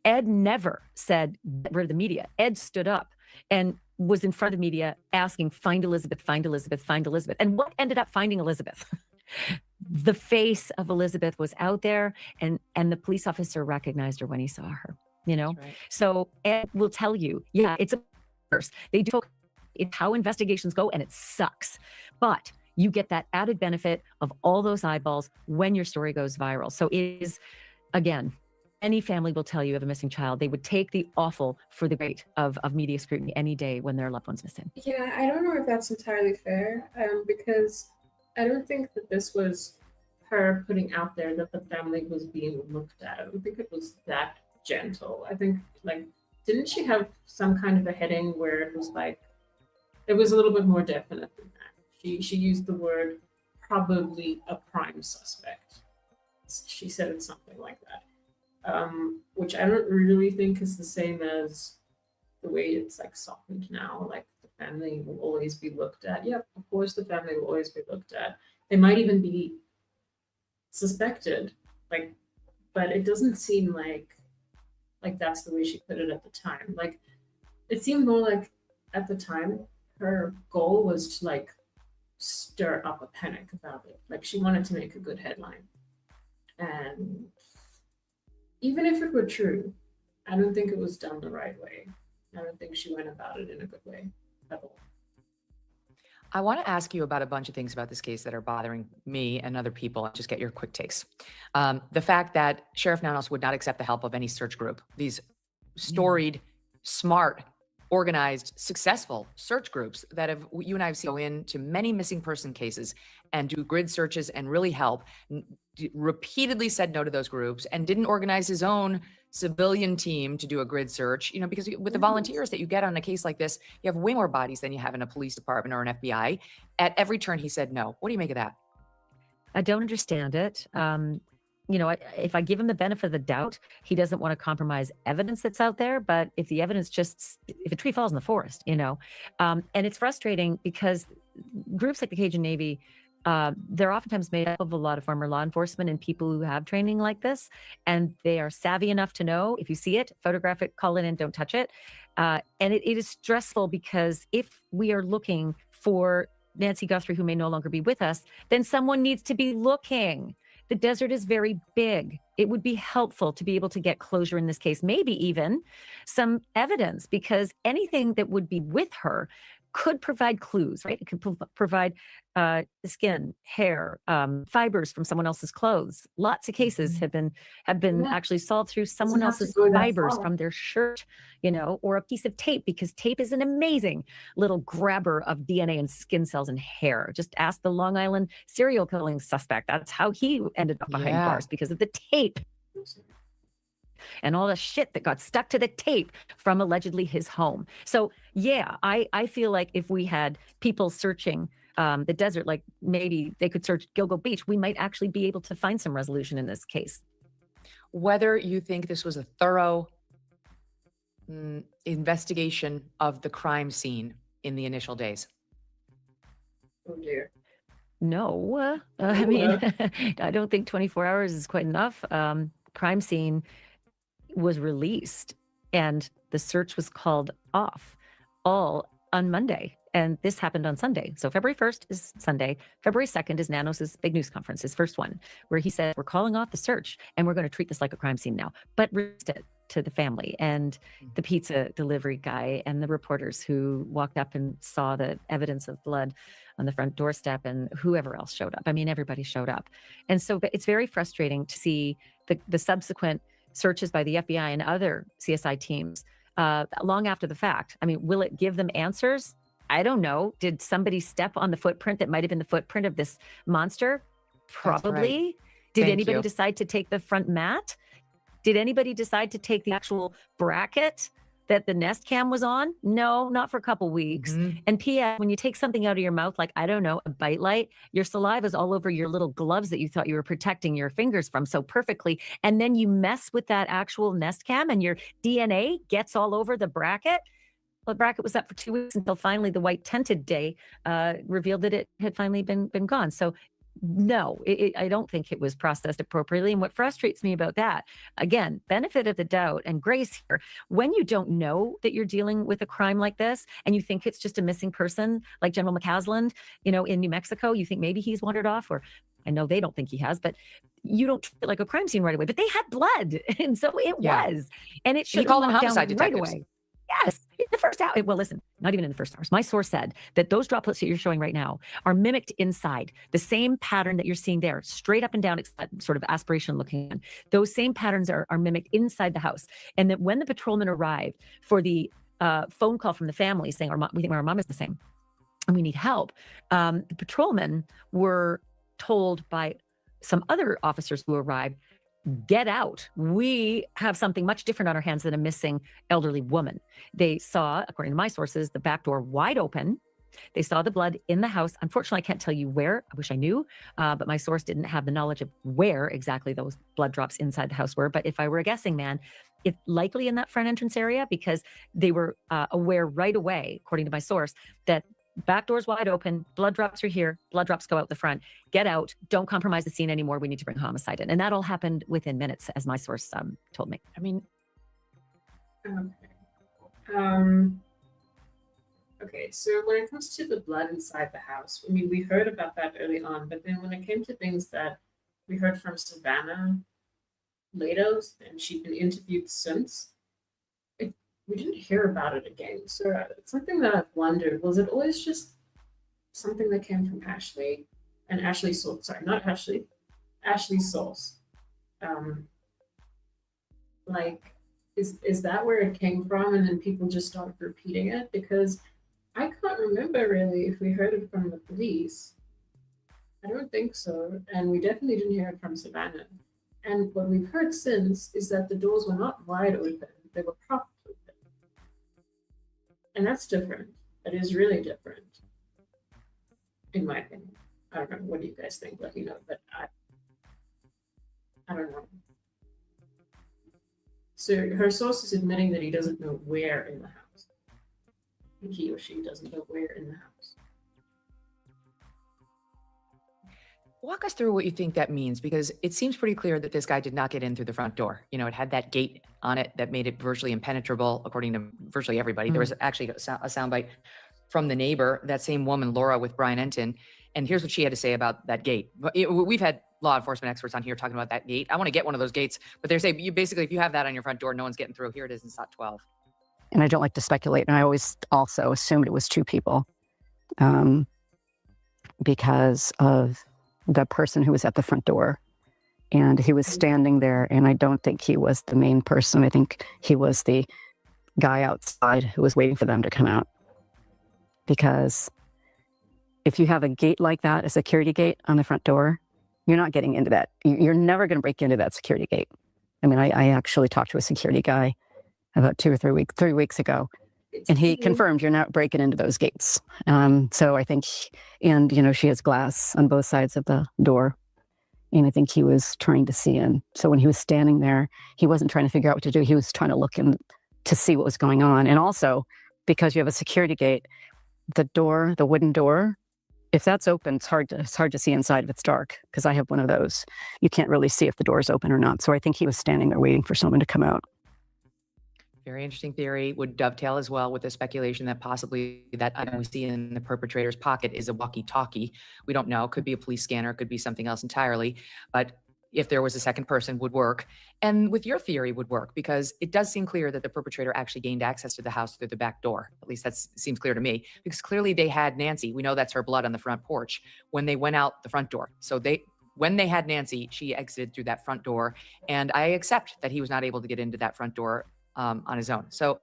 Ed never said, get rid of the media. Ed stood up and was in front of the media asking, find Elizabeth, find Elizabeth, find Elizabeth. And what ended up finding Elizabeth? The face of Elizabeth was out there, and the police officer recognized her when he saw her, you know? Right. So Ed will tell you, yeah, it's a curse. They do focus on how investigations go, and it sucks. But you get that added benefit of all those eyeballs when your story goes viral. So it is, again, any family will tell you of a missing child. They would take the awful for the great of media scrutiny any day when their loved one's missing. Yeah, I don't know if that's entirely fair, because I don't think that this was her putting out there that the family was being looked at. I don't think it was that gentle. I think, like, didn't she have some kind of a heading where it was like, it was a little bit more definite than that. She used the word probably a prime suspect. She said it something like that. Which I don't really think is the same as the way it's like softened now. Like the family will always be looked at. Yeah, of course the family will always be looked at. They might even be suspected, like, but it doesn't seem like that's the way she put it at the time. Like it seemed more like at the time her goal was to like stir up a panic about it. Like she wanted to make a good headline. And even if it were true, I don't think it was done the right way. I don't think she went about it in a good way at all. I want to ask you about a bunch of things about this case that are bothering me and other people. Just get your quick takes. The fact that Sheriff Nanos would not accept the help of any search group. These storied, smart, organized, successful search groups that you and I have seen go into many missing person cases and do grid searches and really help, repeatedly said no to those groups and didn't organize his own civilian team to do a grid search, you know, because with the volunteers that you get on a case like this, you have way more bodies than you have in a police department or an FBI. At every turn, he said no. What do you make of that? I don't understand it. You know, if I give him the benefit of the doubt, he doesn't want to compromise evidence that's out there. But if the evidence if a tree falls in the forest, you know, and it's frustrating because groups like the Cajun Navy, they're oftentimes made up of a lot of former law enforcement and people who have training like this. And they are savvy enough to know if you see it, photograph it, call it in, don't touch it. And it is stressful because if we are looking for Nancy Guthrie, who may no longer be with us, then someone needs to be looking. The desert is very big. It would be helpful to be able to get closure in this case, maybe even some evidence, because anything that would be with her could provide clues, right? It could provide skin, hair, fibers from someone else's clothes. Lots of cases have been actually solved through someone else's fibers from their shirt, you know, or a piece of tape, because tape is an amazing little grabber of DNA and skin cells and hair. Just ask the Long Island serial killing suspect. That's how he ended up behind bars, because of the tape. And all the shit that got stuck to the tape from allegedly his home. So yeah, I feel like if we had people searching the desert, like maybe they could search Gilgo Beach, we might actually be able to find some resolution in this case. Whether you think this was a thorough investigation of the crime scene in the initial days. Oh dear. No, I mean, I don't think 24 hours is quite enough. Crime scene was released and the search was called off. All on Monday, and this happened on Sunday. So February 1st is Sunday. February 2nd is Nanos' big news conference, his first one, where he said, we're calling off the search and we're going to treat this like a crime scene now, but released it to the family and the pizza delivery guy and the reporters who walked up and saw the evidence of blood on the front doorstep and whoever else showed up. I mean, everybody showed up. And so it's very frustrating to see the subsequent searches by the FBI and other CSI teams long after the fact. I mean, will it give them answers? I don't know. Did somebody step on the footprint that might have been the footprint of this monster? Probably. Right. Did anybody decide to take the front mat? Did anybody decide to take the actual bracket that the Nest Cam was on? No, not for a couple weeks. And P.S., when you take something out of your mouth, like, I don't know, a bite light, your saliva is all over your little gloves that you thought you were protecting your fingers from so perfectly. And then you mess with that actual Nest Cam and your DNA gets all over the bracket. Well, the bracket was up for 2 weeks until finally the white tented day revealed that it had finally been gone. So no, I don't think it was processed appropriately. And what frustrates me about that, again, benefit of the doubt and grace here, when you don't know that you're dealing with a crime like this and you think it's just a missing person, like General McCausland, in New Mexico, you think maybe he's wandered off, or I know they don't think he has, but you don't treat it like a crime scene right away. But they had blood, and so it was. And it should He called them homicide right detectives. away. Yes, in the first hour. Well, listen, not even in the first hours. My source said that those droplets that you're showing right now are mimicked inside. The same pattern that you're seeing there, straight up and down, sort of aspiration looking. Those same patterns are mimicked inside the house. And that when the patrolman arrived for the phone call from the family saying, we think our mom is missing and we need help, the patrolmen were told by some other officers who arrived, get out. We have something much different on our hands than a missing elderly woman. They saw, according to my sources, the back door wide open. They saw the blood in the house. Unfortunately, I can't tell you where. I wish I knew, but my source didn't have the knowledge of where exactly those blood drops inside the house were. But if I were a guessing man, it's likely in that front entrance area because they were aware right away, according to my source, that back door's wide open, blood drops are here, blood drops go out the front, get out, don't compromise the scene anymore, we need to bring homicide in. And that all happened within minutes, as my source told me. I mean, okay, so when it comes to the blood inside the house, I mean, we heard about that early on, but then when it came to things that we heard from Savannah Latos, and she'd been interviewed since, we didn't hear about it again. So it's something that I've wondered, was it always just something that came from Ashley and Ashley's source? Sorry, not Ashley, Ashley's source. Is that where it came from and then people just started repeating it? Because I can't remember really if we heard it from the police. I don't think so. And we definitely didn't hear it from Savannah. And what we've heard since is that the doors were not wide open, they were propped open. And that's different. That is really different, in my opinion. I don't know. What do you guys think? Let me know. But I don't know. So her source is admitting that he doesn't know where in the house. He or she doesn't know where in the house. Walk us through what you think that means, because it seems pretty clear that this guy did not get in through the front door. It had that gate on it that made it virtually impenetrable, according to virtually everybody. There was actually a soundbite from the neighbor, that same woman, Laura, with Brian Enton. And here's what she had to say about that gate. We've had law enforcement experts on here talking about that gate. I want to get one of those gates, but they say you basically, if you have that on your front door, no one's getting through. Here it is in SOT 12. And I don't like to speculate. And I always also assumed it was two people because of the person who was at the front door. And he was standing there, and I don't think he was the main person. I think he was the guy outside who was waiting for them to come out. Because if you have a gate like that, a security gate on the front door, you're not getting into that. You're never going to break into that security gate. I mean, I actually talked to a security guy about 2 or 3 weeks ago, and he confirmed you're not breaking into those gates. So I think, and she has glass on both sides of the door, and I think he was trying to see in. So when he was standing there, he wasn't trying to figure out what to do. He was trying to look in to see what was going on. And also, because you have a security gate, the door, the wooden door, if that's open, it's hard to see inside if it's dark, because I have one of those. You can't really see if the door is open or not. So I think he was standing there waiting for someone to come out. Very interesting theory. Would dovetail as well with the speculation that possibly that item we see in the perpetrator's pocket is a walkie-talkie. We don't know. Could be a police scanner. Could be something else entirely. But if there was a second person, would work. And with your theory would work, because it does seem clear that the perpetrator actually gained access to the house through the back door. At least that seems clear to me, because clearly they had Nancy. We know that's her blood on the front porch when they went out the front door. So when they had Nancy, she exited through that front door. And I accept that he was not able to get into that front door on his own. So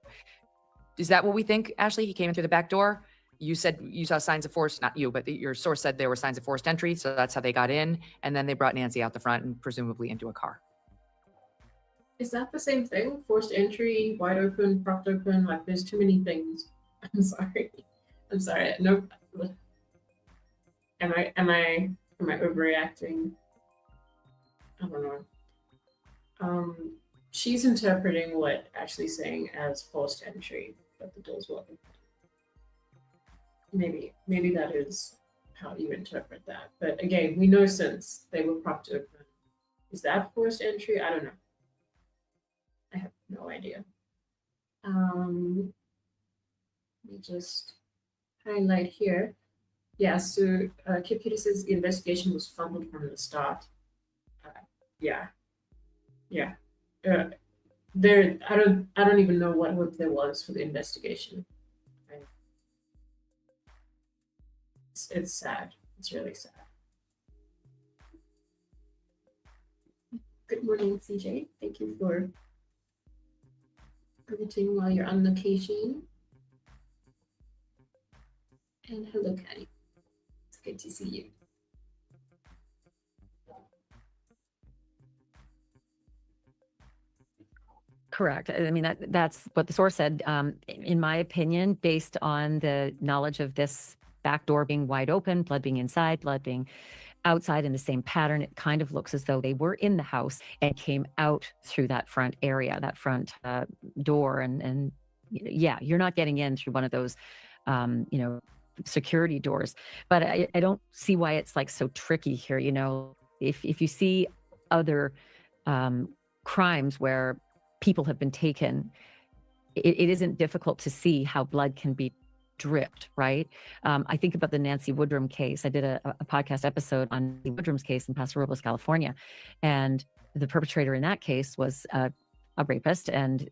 is that what we think, Ashley? He came in through the back door. You said you saw signs of force, not you, but your source said there were signs of forced entry. So that's how they got in. And then they brought Nancy out the front and presumably into a car. Is that the same thing? Forced entry, wide open, propped open, like there's too many things. I'm sorry. No. Am I overreacting? I don't know. She's interpreting what Ashley's saying as forced entry, but the doors were open. Maybe that is how you interpret that. But again, we know since they were propped open. Is that forced entry? I don't know. I have no idea. Let me just highlight here. Yeah, so Kip Peters says the investigation was fumbled from the start. Yeah. There, I don't even know what hope there was for the investigation. It's sad. It's really sad. Good morning, CJ. Thank you for greeting while you're on location. And hello, Caddy. It's good to see you. Correct. I mean, that's what the source said. In my opinion, based on the knowledge of this back door being wide open, blood being inside, blood being outside in the same pattern, it kind of looks as though they were in the house and came out through that front area, that front door. And yeah, you're not getting in through one of those, security doors. But I don't see why it's like so tricky here. If you see other crimes where people have been taken, it isn't difficult to see how blood can be dripped, right? I think about the Nancy Woodrum case. I did a podcast episode on the Woodrum's case in Paso Robles, California. And the perpetrator in that case was a rapist. And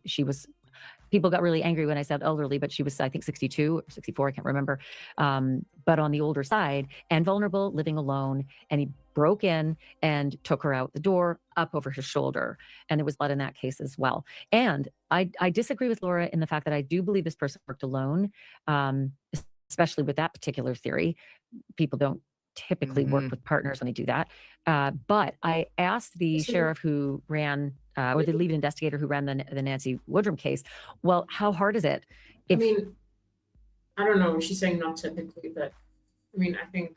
people got really angry when I said elderly, but she was, I think, 62 or 64, I can't remember. But on the older side and vulnerable, living alone. And he broke in and took her out the door, up over his shoulder. And there was blood in that case as well. And I disagree with Laura in the fact that I do believe this person worked alone, especially with that particular theory. People don't typically work with partners when they do that. But I asked the sheriff who ran, or the lead investigator who ran the Nancy Woodrum case, well, how hard is it? I mean, I don't know. She's saying not typically, but I mean, I think,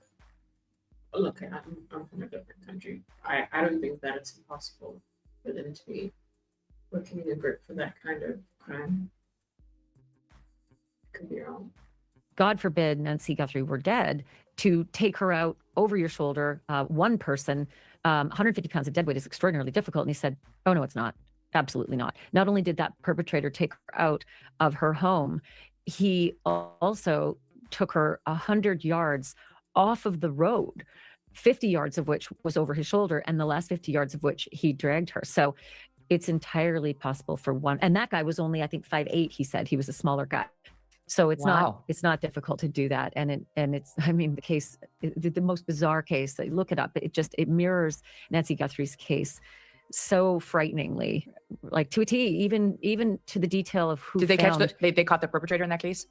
look, I'm from a different country. I don't think that it's impossible for them to be working in a group for that kind of crime. I could be wrong. God forbid Nancy Guthrie were dead, to take her out over your shoulder, one person, 150 pounds of dead weight is extraordinarily difficult. And he said, oh, no, it's not. Absolutely not. Not only did that perpetrator take her out of her home, he also took her 100 yards off of the road, 50 yards of which was over his shoulder, and the last 50 yards of which he dragged her. So it's entirely possible for one. And that guy was only, I think, 5'8", he said. He was a smaller guy. So it's not difficult to do that. And it's, I mean, the case, the most bizarre case, look it up. It mirrors Nancy Guthrie's case so frighteningly, like to a T, even to the detail of who did they found... catch they caught the perpetrator in that case?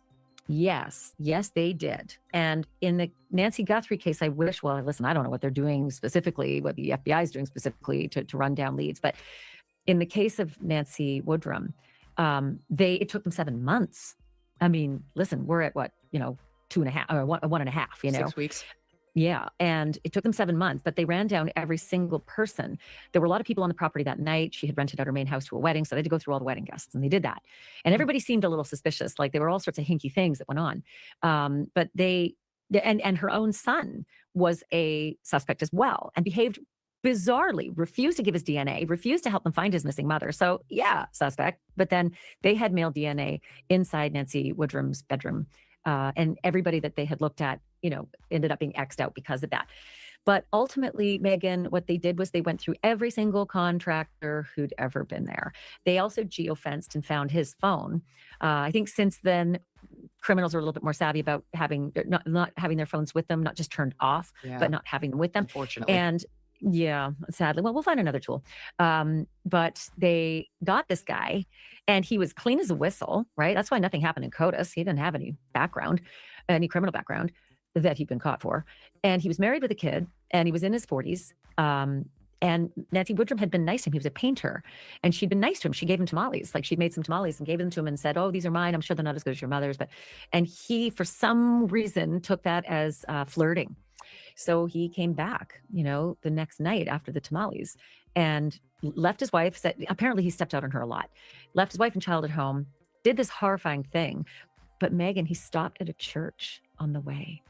Yes, they did. And in the Nancy Guthrie case, I wish, well, listen, I don't know what they're doing specifically, what the FBI is doing specifically to run down leads. But in the case of Nancy Woodrum, it took them 7 months. I mean, listen, we're at what, 2.5 or 1.5, 6 weeks. Yeah. And it took them 7 months, but they ran down every single person. There were a lot of people on the property that night. She had rented out her main house to a wedding. So they had to go through all the wedding guests, and they did that. And everybody seemed a little suspicious. Like there were all sorts of hinky things that went on. But and her own son was a suspect as well, and behaved bizarrely refused to give his DNA, refused to help them find his missing mother. So yeah, suspect. But then they had male DNA inside Nancy Woodrum's bedroom. And everybody that they had looked at, ended up being X'd out because of that. But ultimately, Megyn, what they did was they went through every single contractor who'd ever been there. They also geofenced and found his phone. I think since then, criminals are a little bit more savvy about not having their phones with them, not just turned off, but not having them with them. Unfortunately. And yeah, sadly, well, we'll find another tool. But they got this guy and he was clean as a whistle, right? That's why nothing happened in CODIS. He didn't have any background, any criminal background that he'd been caught for. And he was married with a kid and he was in his 40s. And Nancy Woodrum had been nice to him. He was a painter and she'd been nice to him. She gave him tamales. Like she'd made some tamales and gave them to him and said, oh, these are mine. I'm sure they're not as good as your mother's. And he, for some reason, took that as flirting. So he came back, the next night after the tamales and left his wife. Apparently he stepped out on her a lot, left his wife and child at home, did this horrifying thing. But Megyn, he stopped at a church on the way.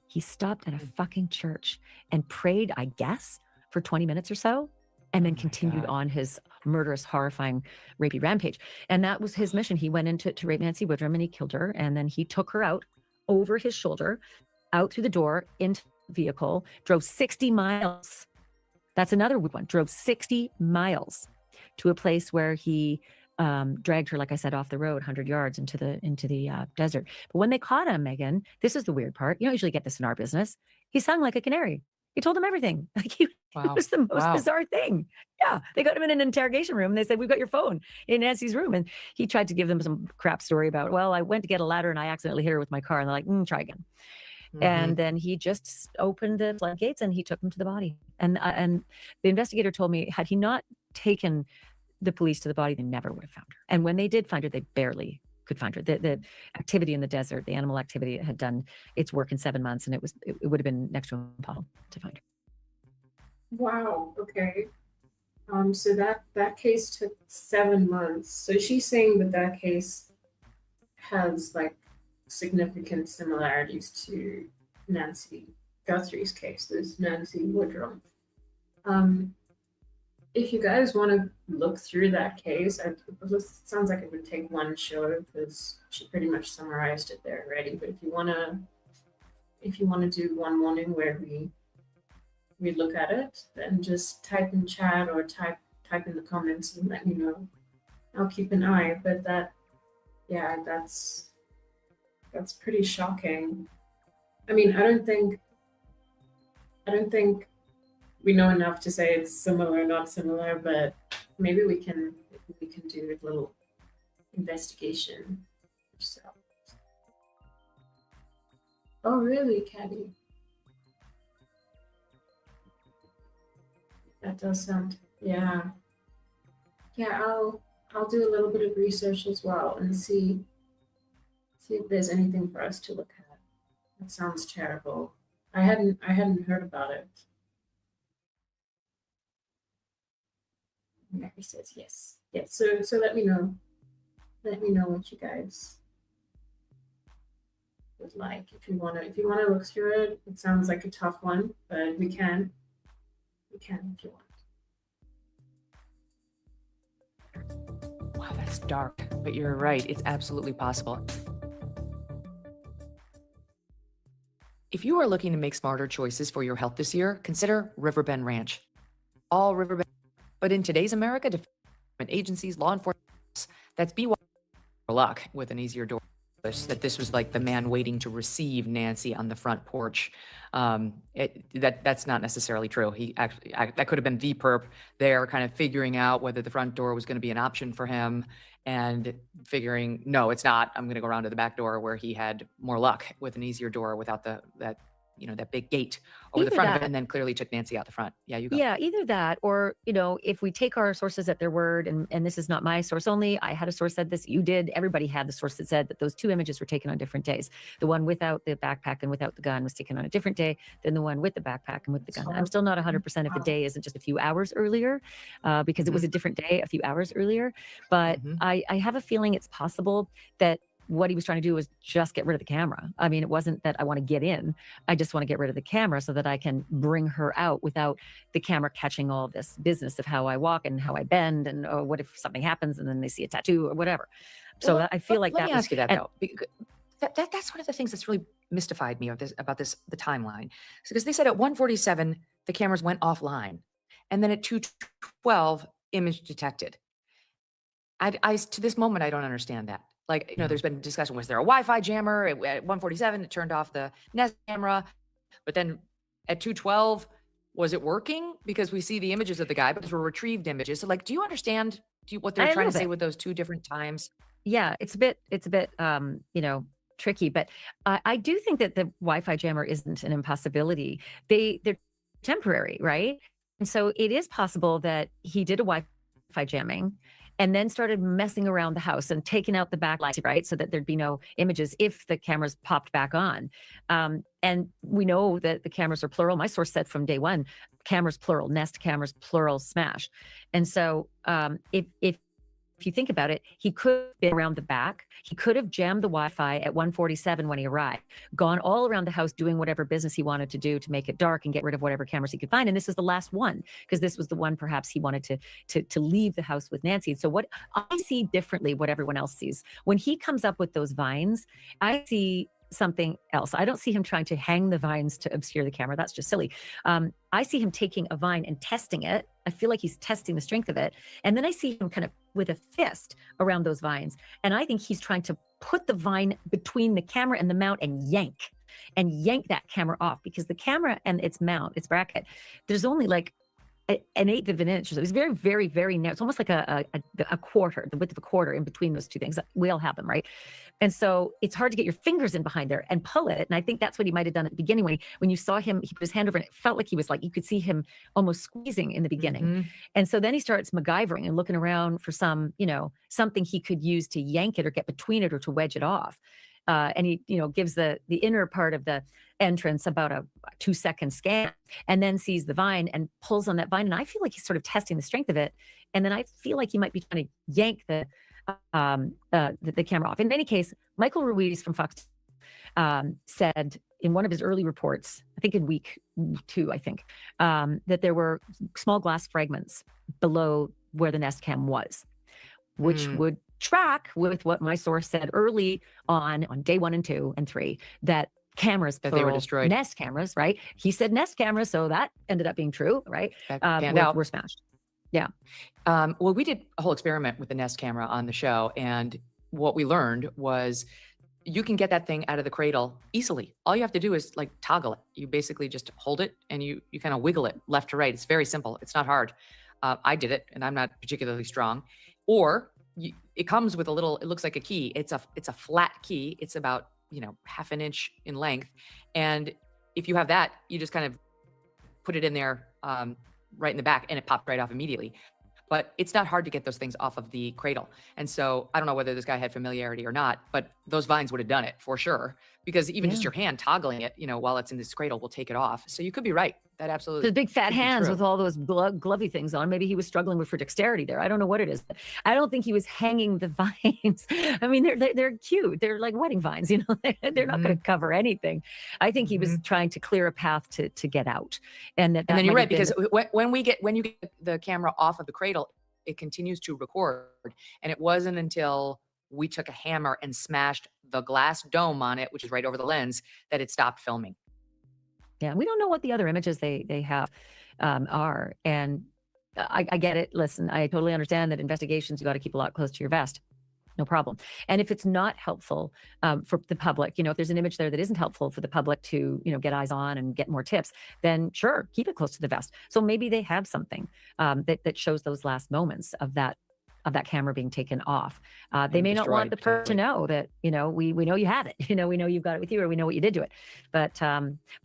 He stopped at a fucking church and prayed, I guess, for 20 minutes or so, and then continued on his murderous, horrifying, rapey rampage. And that was his mission. He went in to rape Nancy Woodrum and he killed her. And then he took her out over his shoulder, out through the door, into the vehicle, drove 60 miles. That's another one. Drove 60 miles to a place where he dragged her, like I said, off the road 100 yards into the desert. But when they caught him, Megyn, this is the weird part. You don't usually get this in our business. He sung like a canary. He told them everything. Like it was the most bizarre thing. Yeah. They got him in an interrogation room and they said, we've got your phone in Nancy's room. And he tried to give them some crap story about, well, I went to get a ladder and I accidentally hit her with my car. And they're like, try again. And then he just opened the floodgates and he took them to the body. And the investigator told me, had he not taken the police to the body, they never would have found her. And when they did find her, they barely could find her. The activity in the desert, the animal activity, had done its work in 7 months, and it would have been next to impossible to find her. Wow. Okay. So that case took 7 months. So she's saying that case has like significant similarities to Nancy Guthrie's case. This Nancy Woodrum. If you guys want to look through that case, it sounds like it would take one show because she pretty much summarized it there already. But if you want to do one morning where we look at it, then just type in chat or type in the comments and let me know. I'll keep an eye. But that's pretty shocking. I mean, I don't think we know enough to say it's similar or not similar, but maybe we can do a little investigation ourselves. Oh, really, Caddy? That does sound, yeah. I'll do a little bit of research as well and see if there's anything for us to look at. That sounds terrible. I hadn't heard about it. Mary says yes. So let me know. Let me know what you guys would like. If you wanna look through it. It sounds like a tough one, but we can if you want. Wow, that's dark. But you're right. It's absolutely possible. If you are looking to make smarter choices for your health this year, consider Riverbend Ranch. All Riverbend. But in today's America, different agencies, law enforcement, that's BYO's luck with an easier door. That this was like the man waiting to receive Nancy on the front porch. That's not necessarily true. He actually, that could have been the perp there kind of figuring out whether the front door was going to be an option for him and figuring, no, it's not. I'm going to go around to the back door where he had more luck with an easier door without that big gate over the front of it, and then clearly took Nancy out the front. Yeah, you go. Yeah, either that or, if we take our sources at their word, and this is not my source only, I had a source said this, you did, everybody had the source that said that those two images were taken on different days. The one without the backpack and without the gun was taken on a different day than the one with the backpack and with the gun. I'm still not 100% if the day isn't just a few hours earlier, because it was a different day a few hours earlier. But I have a feeling it's possible that what he was trying to do was just get rid of the camera. I mean, it wasn't that I want to get in. I just want to get rid of the camera so that I can bring her out without the camera catching all this business of how I walk and how I bend and what if something happens and then they see a tattoo or whatever. So Well, I feel like let that me was, ask you that and- though. That's one of the things that's really mystified me about the timeline. Because they said at 1:47 the cameras went offline, and then at 2:12 image detected. I to this moment I don't understand that. Like, you know, there's been discussion, was there a Wi-Fi jammer? At 1:47 it turned off the Nest camera, but then at 2:12 was it working? Because we see the images of the guy, but those were retrieved images. So like, do you understand what they're A trying to little say bit. with those two different times? Yeah, it's a bit, you know, tricky, but I do think that the Wi-Fi jammer isn't an impossibility. They're temporary, right? And so it is possible that he did a Wi-Fi jamming and then started messing around the house and taking out the backlight, right? So that there'd be no images if the cameras popped back on. And we know that the cameras are plural. My source said from day one, cameras plural, Nest cameras plural, smash. And so if you think about it, he could have been around the back. He could have jammed the Wi-Fi at 1:47 when he arrived, gone all around the house doing whatever business he wanted to do to make it dark and get rid of whatever cameras he could find. And this is the last one, because this was the one perhaps he wanted to leave the house with Nancy. So what I see differently, what everyone else sees, when he comes up with those vines, I see something else. I don't see him trying to hang the vines to obscure the camera. That's just silly. I see him taking a vine and testing it. I feel like he's testing the strength of it. And then I see him kind of with a fist around those vines. And I think he's trying to put the vine between the camera and the mount and yank that camera off, because the camera and its mount, its bracket, there's only like an eighth of an inch. So it's very, very, very narrow. It's almost like a quarter, the width of a quarter in between those two things. We all have them, right? And so it's hard to get your fingers in behind there and pull it. And I think that's what he might have done at the beginning when you saw him, he put his hand over and it felt like he was like, you could see him almost squeezing in the beginning. And so then he starts MacGyvering and looking around for some, you know, something he could use to yank it or get between it or to wedge it off. And he, you know, gives the inner part of the entrance about a 2-second scan and then sees the vine and pulls on that vine. And I feel like he's sort of testing the strength of it. And then I feel like he might be trying to yank the camera off. In any case, Michael Ruiz from Fox said in one of his early reports, I think in week 2, that there were small glass fragments below where the Nest cam was, which would track with what my source said early on day 1 and 2 and 3, that cameras, that they were destroyed. Nest cameras, right? He said Nest cameras, so that ended up being true, right? Were smashed. Yeah. Well, we did a whole experiment with the Nest camera on the show, and what we learned was you can get that thing out of the cradle easily. All you have to do is like toggle it. You basically just hold it and you kind of wiggle it left to right. It's very simple. It's not hard. I did it, and I'm not particularly strong. Or it comes with a little, it looks like a key. It's a flat key. It's about, you know, half an inch in length. And if you have that, you just kind of put it in there right in the back and it popped right off immediately. But it's not hard to get those things off of the cradle. And so I don't know whether this guy had familiarity or not, but those vines would have done it for sure. Because even just your hand toggling it, you know, while it's in this cradle will take it off. So you could be right. That absolutely. The big fat could be hands true. with all those glovey things on. Maybe he was struggling with for dexterity there. I don't know what it is. I don't think he was hanging the vines. I mean, they're cute. They're like wedding vines, you know. They're not going to cover anything. I think he was trying to clear a path to get out. And then you're right, because when you get the camera off of the cradle, it continues to record. And it wasn't until we took a hammer and smashed the glass dome on it, which is right over the lens, that it stopped filming. Yeah, we don't know what the other images they have are. And I get it. Listen, I totally understand that investigations, you got to keep a lot close to your vest. No problem. And if it's not helpful for the public, you know, if there's an image there that isn't helpful for the public to, you know, get eyes on and get more tips, then sure, keep it close to the vest. So maybe they have something that shows those last moments of that camera being taken off. They may not want the person to know that, you know, we know you have it, you know, we know you've got it with you, or we know what you did to it. But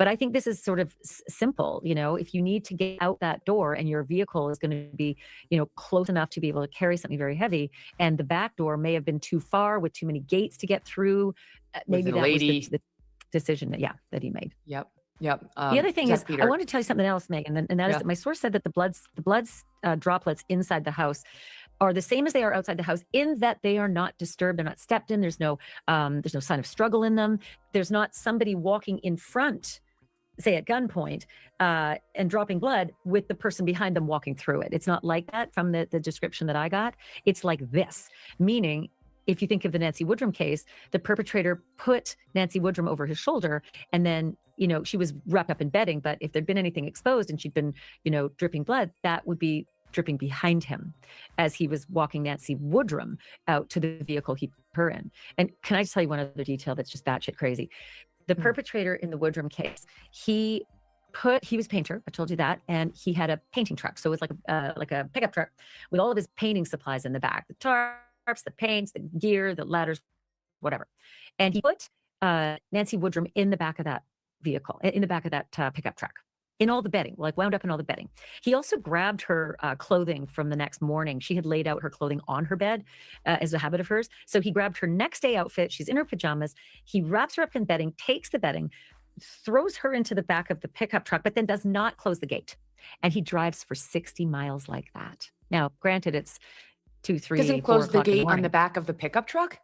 I think this is sort of simple, you know, if you need to get out that door and your vehicle is going to be, you know, close enough to be able to carry something very heavy, and the back door may have been too far with too many gates to get through, maybe that was the decision that he made. Yep. The other thing is, Peter. I want to tell you something else, Megyn, and that is that my source said that the blood droplets inside the house are the same as they are outside the house, in that they are not disturbed, they're not stepped in, there's no sign of struggle in them. There's not somebody walking in front, say at gunpoint, and dropping blood with the person behind them walking through it. It's not like that from the description that I got. It's like this, meaning if you think of the Nancy Woodrum case, the perpetrator put Nancy Woodrum over his shoulder, and then, she was wrapped up in bedding, but if there'd been anything exposed and she'd been, dripping blood, that would be dripping behind him as he was walking Nancy Woodrum out to the vehicle he put her in. And can I just tell you one other detail that's just batshit crazy? The perpetrator in the Woodrum case, he was a painter, I told you that, and he had a painting truck. So it was like a pickup truck with all of his painting supplies in the back, the tarps, the paints, the gear, the ladders, whatever. And he put Nancy Woodrum in the back of that vehicle, in the back of that pickup truck, in all the bedding, like wound up in all the bedding. He also grabbed her clothing from the next morning. She had laid out her clothing on her bed as a habit of hers. So he grabbed her next day outfit. She's in her pajamas. He wraps her up in bedding, takes the bedding, throws her into the back of the pickup truck, but then does not close the gate. And he drives for 60 miles like that. Now, granted, it's 2, 3, Doesn't 4 close the o'clock in gate on morning. the back of the pickup truck?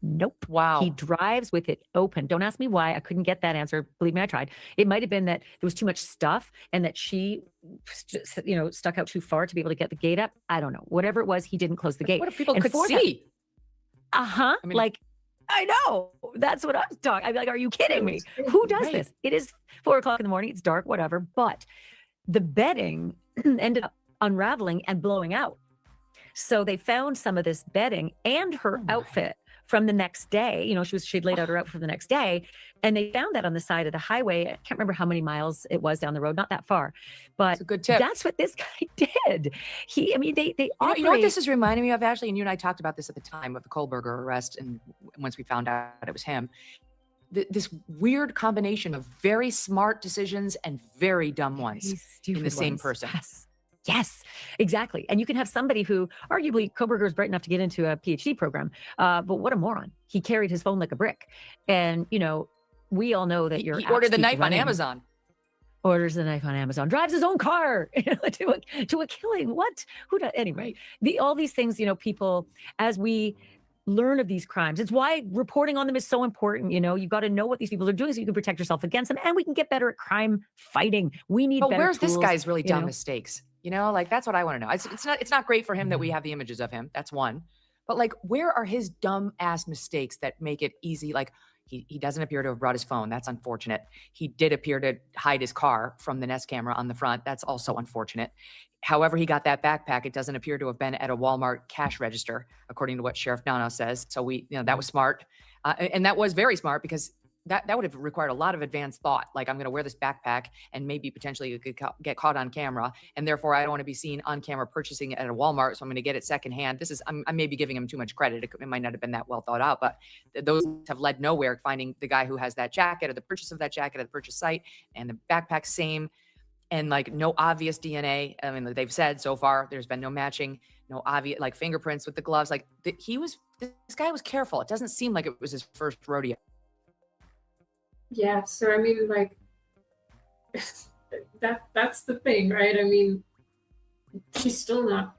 Nope. Wow. He drives with it open. Don't ask me why. I couldn't get that answer. Believe me, I tried. It might have been that there was too much stuff and that she, stuck out too far to be able to get the gate up. I don't know. Whatever it was, he didn't close the gate. What if people And could for that- see? I mean, I know. That's what I'm talking. I'd be like, are you kidding me? Who does this? It is 4 o'clock in the morning. It's dark, whatever. But the bedding ended up unraveling and blowing out. So they found some of this bedding and her outfit from the next day. She'd laid out her outfit for the next day, and they found that on the side of the highway. I can't remember how many miles it was down the road, not that far, but That's a good tip. That's what this guy did. They operate. You know what this is reminding me of, Ashley? And you and I talked about this at the time of the Kohlberger arrest, and once we found out it was him, this weird combination of very smart decisions and very dumb ones in the same person. Yes, exactly. And you can have somebody who arguably Kohlberger was bright enough to get into a PhD program, but what a moron. He carried his phone like a brick. And, we all know that He ordered the knife on Amazon. Orders the knife on Amazon, drives his own car to a killing. What? Who does? Anyway, all these things, people, as we learn of these crimes, it's why reporting on them is so important. You've got to know what these people are doing so you can protect yourself against them, and we can get better at crime fighting. We need better where's tools, this guy's really dumb mistakes? That's what I want to know. It's not great for him that we have the images of him. That's one. But where are his dumb ass mistakes that make it easy? He doesn't appear to have brought his phone. That's unfortunate. He did appear to hide his car from the Nest camera on the front. That's also unfortunate. However he got that backpack, it doesn't appear to have been at a Walmart cash register, according to what Sheriff Nanos says. So that was smart. And that was very smart, because that would have required a lot of advanced thought. I'm going to wear this backpack and maybe potentially get caught on camera. And therefore I don't want to be seen on camera purchasing it at a Walmart. So I'm going to get it secondhand. I may be giving him too much credit. It might not have been that well thought out, but those have led nowhere. Finding the guy who has that jacket, or the purchase of that jacket at the purchase site, and the backpack same, and no obvious DNA. I mean, they've said so far, there's been no matching, no obvious fingerprints with the gloves. This guy was careful. It doesn't seem like it was his first rodeo. Yeah, so I mean, that's the thing, right? I mean, she's still not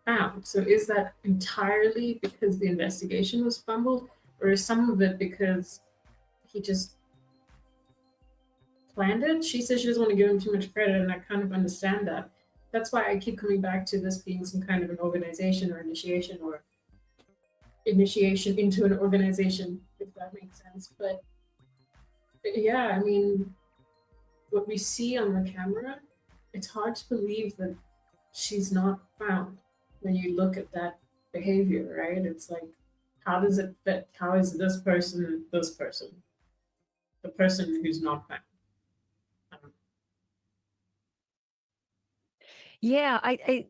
found. So is that entirely because the investigation was fumbled, or is some of it because he just planned it? She says she doesn't want to give him too much credit, and I kind of understand that. That's why I keep coming back to this being some kind of an organization or initiation into an organization, if that makes sense. But yeah, I mean, what we see on the camera, it's hard to believe that she's not found when you look at that behavior, right? It's how does it fit? How is this person, the person who's not found? Yeah, I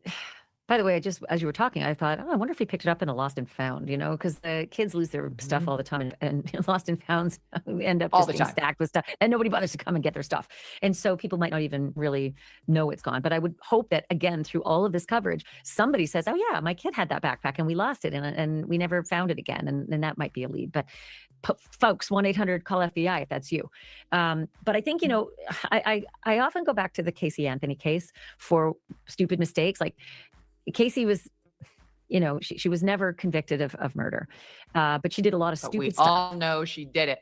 by the way, as you were talking, I thought, I wonder if he picked it up in a lost and found, because the kids lose their stuff all the time, and lost and founds end up just being stacked with stuff, and nobody bothers to come and get their stuff. And so people might not even really know it's gone. But I would hope that, again, through all of this coverage, somebody says, oh yeah, my kid had that backpack and we lost it and we never found it again. And that might be a lead. But folks, 1-800-CALL-FBI if that's you. But I think, I often go back to the Casey Anthony case for stupid mistakes. Casey was you know, she was never convicted of murder, but she did a lot of But stupid we stuff. all know she did it.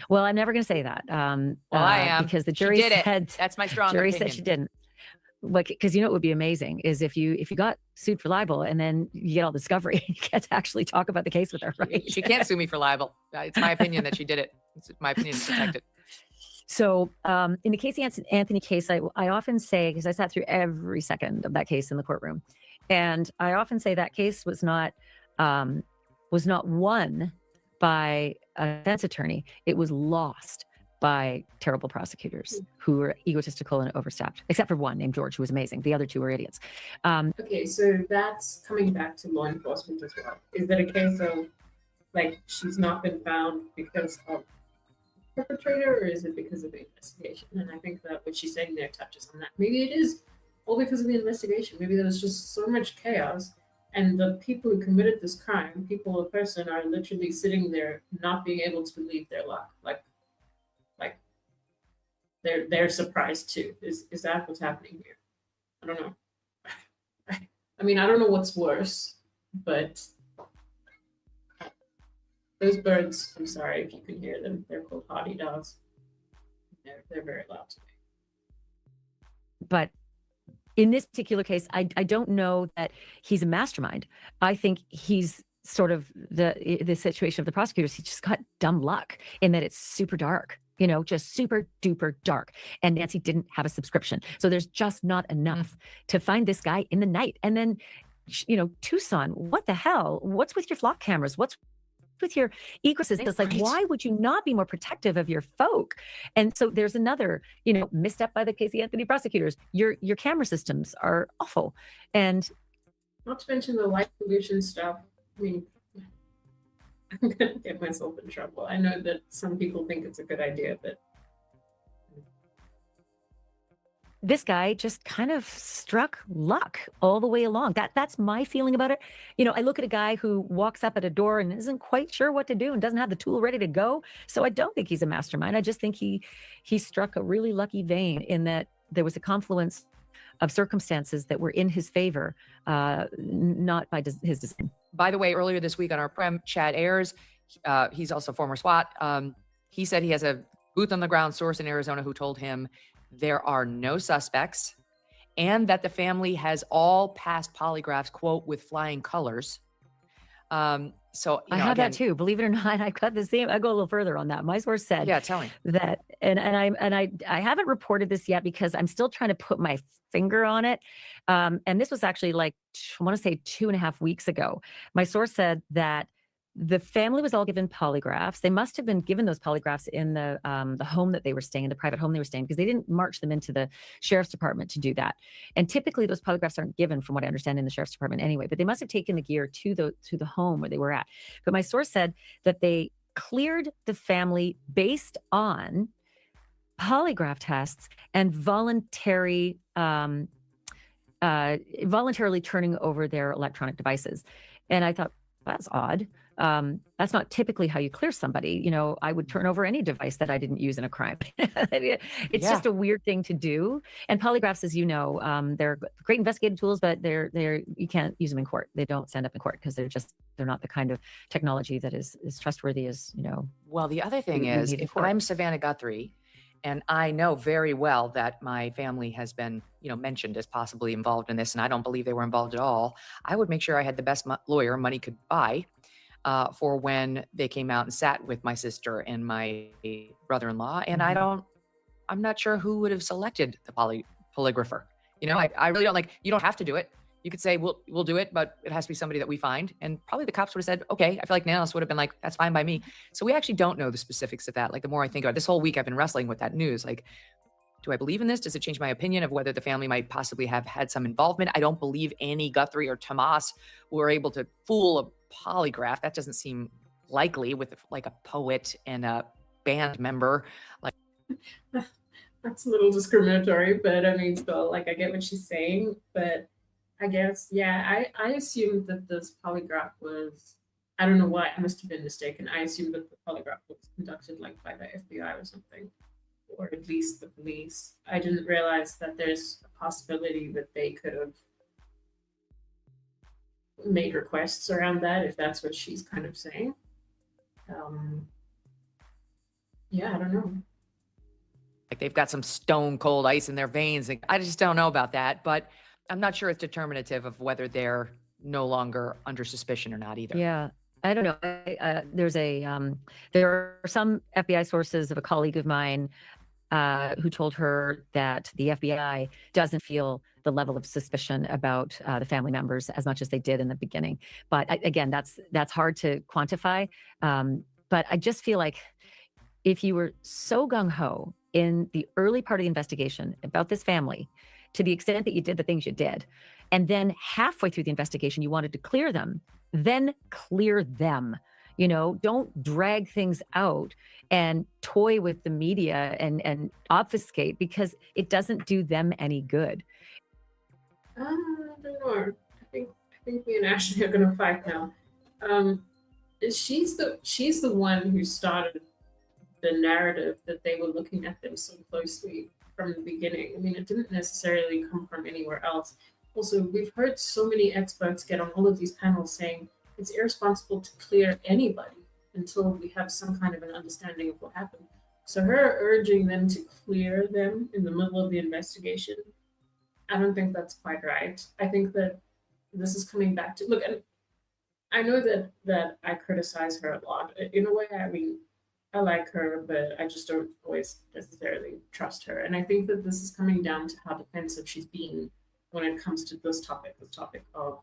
Well, I'm never going to say that. Well, I am. Because the She jury did it. said That's my strong jury opinion. said she didn't. Like, because you know what would be amazing is if you got sued for libel and then you get all discovery, you get to actually talk about the case with her, right? She can't sue me for libel. It's my opinion that she did it. It's my opinion to protect it. So in the Casey Anthony case, I often say, because I sat through every second of that case in the courtroom, and I often say that case was not won by a defense attorney. It was lost by terrible prosecutors who were egotistical and overstepped, except for one named George, who was amazing. The other two were idiots. Okay, so that's coming back to law enforcement as well. Is that a case of, like, she's not been found because of perpetrator, or is it because of the investigation? And I think that what she's saying there touches on that. Maybe it is all because of the investigation. Maybe there was just so much chaos, and the people who committed this crime, people in person, are literally sitting there not being able to believe their luck. Like they're surprised too. Is that what's happening here? I don't know. I mean, I don't know what's worse, but those birds, I'm sorry if you can hear them. They're called haughty dogs. They're very loud to me. But in this particular case, I don't know that he's a mastermind. I think he's sort of the situation of the prosecutors. He just got dumb luck in that it's super dark, you know, just super duper dark. And Nancy didn't have a subscription. So there's just not enough to find this guy in the night. And then, you know, Tucson, what the hell? What's with your flock cameras? What's with your ecosystem? It's like, why would you not be more protective of your folk? And so there's another, you know, misstep by the Casey Anthony prosecutors. Your camera systems are awful. And not to mention the light pollution stuff. I mean, I'm gonna get myself in trouble. I know that some people think it's a good idea, but this guy just kind of struck luck all the way along. That's my feeling about it. You know, I look at a guy who walks up at a door and isn't quite sure what to do and doesn't have the tool ready to go. So I don't think he's a mastermind. I just think he struck a really lucky vein in that there was a confluence of circumstances that were in his favor, not by his design. By the way, earlier this week on our Prem, Chad Ayers, he's also former SWAT. He said he has a booth on the ground source in Arizona who told him there are no suspects and that the family has all passed polygraphs, quote, with flying colors. So I have that too. Believe it or not, I've got the same. I go a little further on that. My source said, yeah, tell me that, and I haven't reported this yet because I'm still trying to put my finger on it. And this was actually like, I want to say 2.5 weeks ago. My source said that the family was all given polygraphs. They must have been given those polygraphs in the home that they were staying in, the private home they were staying, because they didn't march them into the sheriff's department to do that. And typically those polygraphs aren't given, from what I understand, in the sheriff's department anyway, but they must have taken the gear to the home where they were at. But my source said that they cleared the family based on polygraph tests and voluntarily turning over their electronic devices. And I thought, that's odd. That's not typically how you clear somebody. You know, I would turn over any device that I didn't use in a crime. It's just a weird thing to do. And polygraphs, as you know, they're great investigative tools, but you can't use them in court. They don't stand up in court because they're not the kind of technology that is trustworthy as, you know. Well, the other thing is, if I'm Savannah Guthrie, and I know very well that my family has been, you know, mentioned as possibly involved in this, and I don't believe they were involved at all, I would make sure I had the best lawyer money could buy for when they came out and sat with my sister and my brother-in-law. And I'm not sure who would have selected the polygrapher. You know, I really don't, like, you don't have to do it. You could say, we'll do it, but it has to be somebody that we find. And probably the cops would have said, okay. I feel like Nanos would have been like, that's fine by me. So we actually don't know the specifics of that. Like, the more I think about it, this whole week, I've been wrestling with that news. Like, do I believe in this? Does it change my opinion of whether the family might possibly have had some involvement? I don't believe Annie Guthrie or Tomas were able to fool a polygraph. That doesn't seem likely with like a poet and a band member. Like, that's a little discriminatory, but I mean, still, like, I get what she's saying, but I guess, yeah, I assumed that this polygraph was, I don't know why, I must have been mistaken. I assumed that the polygraph was conducted like by the FBI or something, or at least the police. I didn't realize that there's a possibility that they could have made requests around that, if that's what she's kind of saying. Yeah, I don't know. Like they've got some stone cold ice in their veins. Like, I just don't know about that, but I'm not sure it's determinative of whether they're no longer under suspicion or not either. Yeah, I don't know. There are some FBI sources of a colleague of mine who told her that the FBI doesn't feel the level of suspicion about the family members as much as they did in the beginning. But again, that's hard to quantify. But I just feel like if you were so gung-ho in the early part of the investigation about this family, to the extent that you did the things you did, and then halfway through the investigation, you wanted to clear them, then clear them. You know, don't drag things out and toy with the media and obfuscate, because it doesn't do them any good. I don't know. I think me and Ashley are gonna fight now. She's the one who started the narrative that they were looking at them so closely from the beginning. I mean, it didn't necessarily come from anywhere else. Also, we've heard so many experts get on all of these panels saying it's irresponsible to clear anybody until we have some kind of an understanding of what happened. So her urging them to clear them in the middle of the investigation, I don't think that's quite right. I think that this is coming back to, look, and I know that I criticize her a lot. In a way, I mean, I like her, but I just don't always necessarily trust her. And I think that this is coming down to how defensive she's been when it comes to this topic of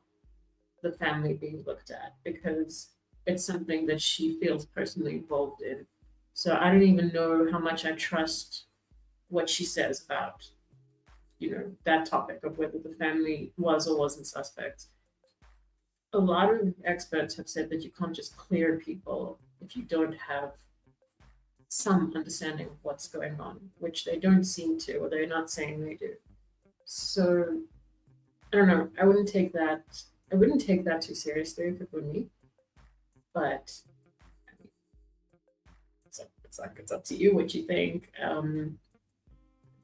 the family being looked at, because it's something that she feels personally involved in. So I don't even know how much I trust what she says about, you know, that topic of whether the family was or wasn't suspect. A lot of experts have said that you can't just clear people if you don't have some understanding of what's going on, which they don't seem to, or they're not saying they do. So I don't know. I wouldn't take that too seriously if it were me. But I mean, it's up to you what you think.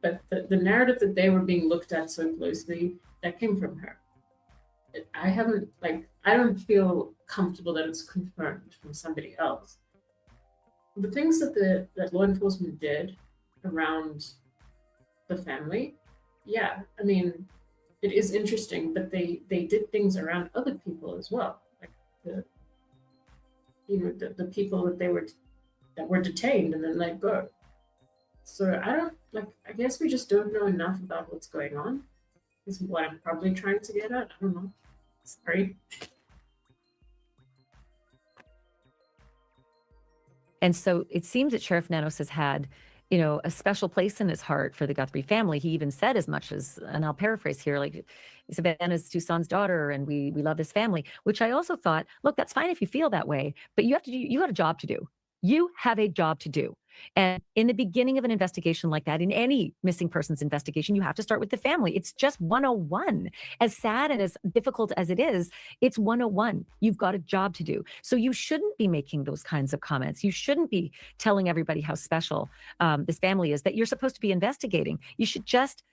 But the narrative that they were being looked at so closely, that came from her. I don't feel comfortable that it's confirmed from somebody else. The things that law enforcement did around the family, yeah, I mean, it is interesting, but they did things around other people as well, like the people that were detained and then let go. So I guess we just don't know enough about what's going on, is what I'm probably trying to get at. I don't know. Sorry. And so it seems that Sheriff Nanos has had, you know, a special place in his heart for the Guthrie family. He even said as much as, and I'll paraphrase here, like, Savannah's Tucson's daughter, and we love this family, which I also thought, look, that's fine if you feel that way, but you got a job to do. You have a job to do. And in the beginning of an investigation like that, in any missing persons investigation, you have to start with the family. It's just 101. As sad and as difficult as it is, it's 101. You've got a job to do. So you shouldn't be making those kinds of comments. You shouldn't be telling everybody how special this family is that you're supposed to be investigating. You should just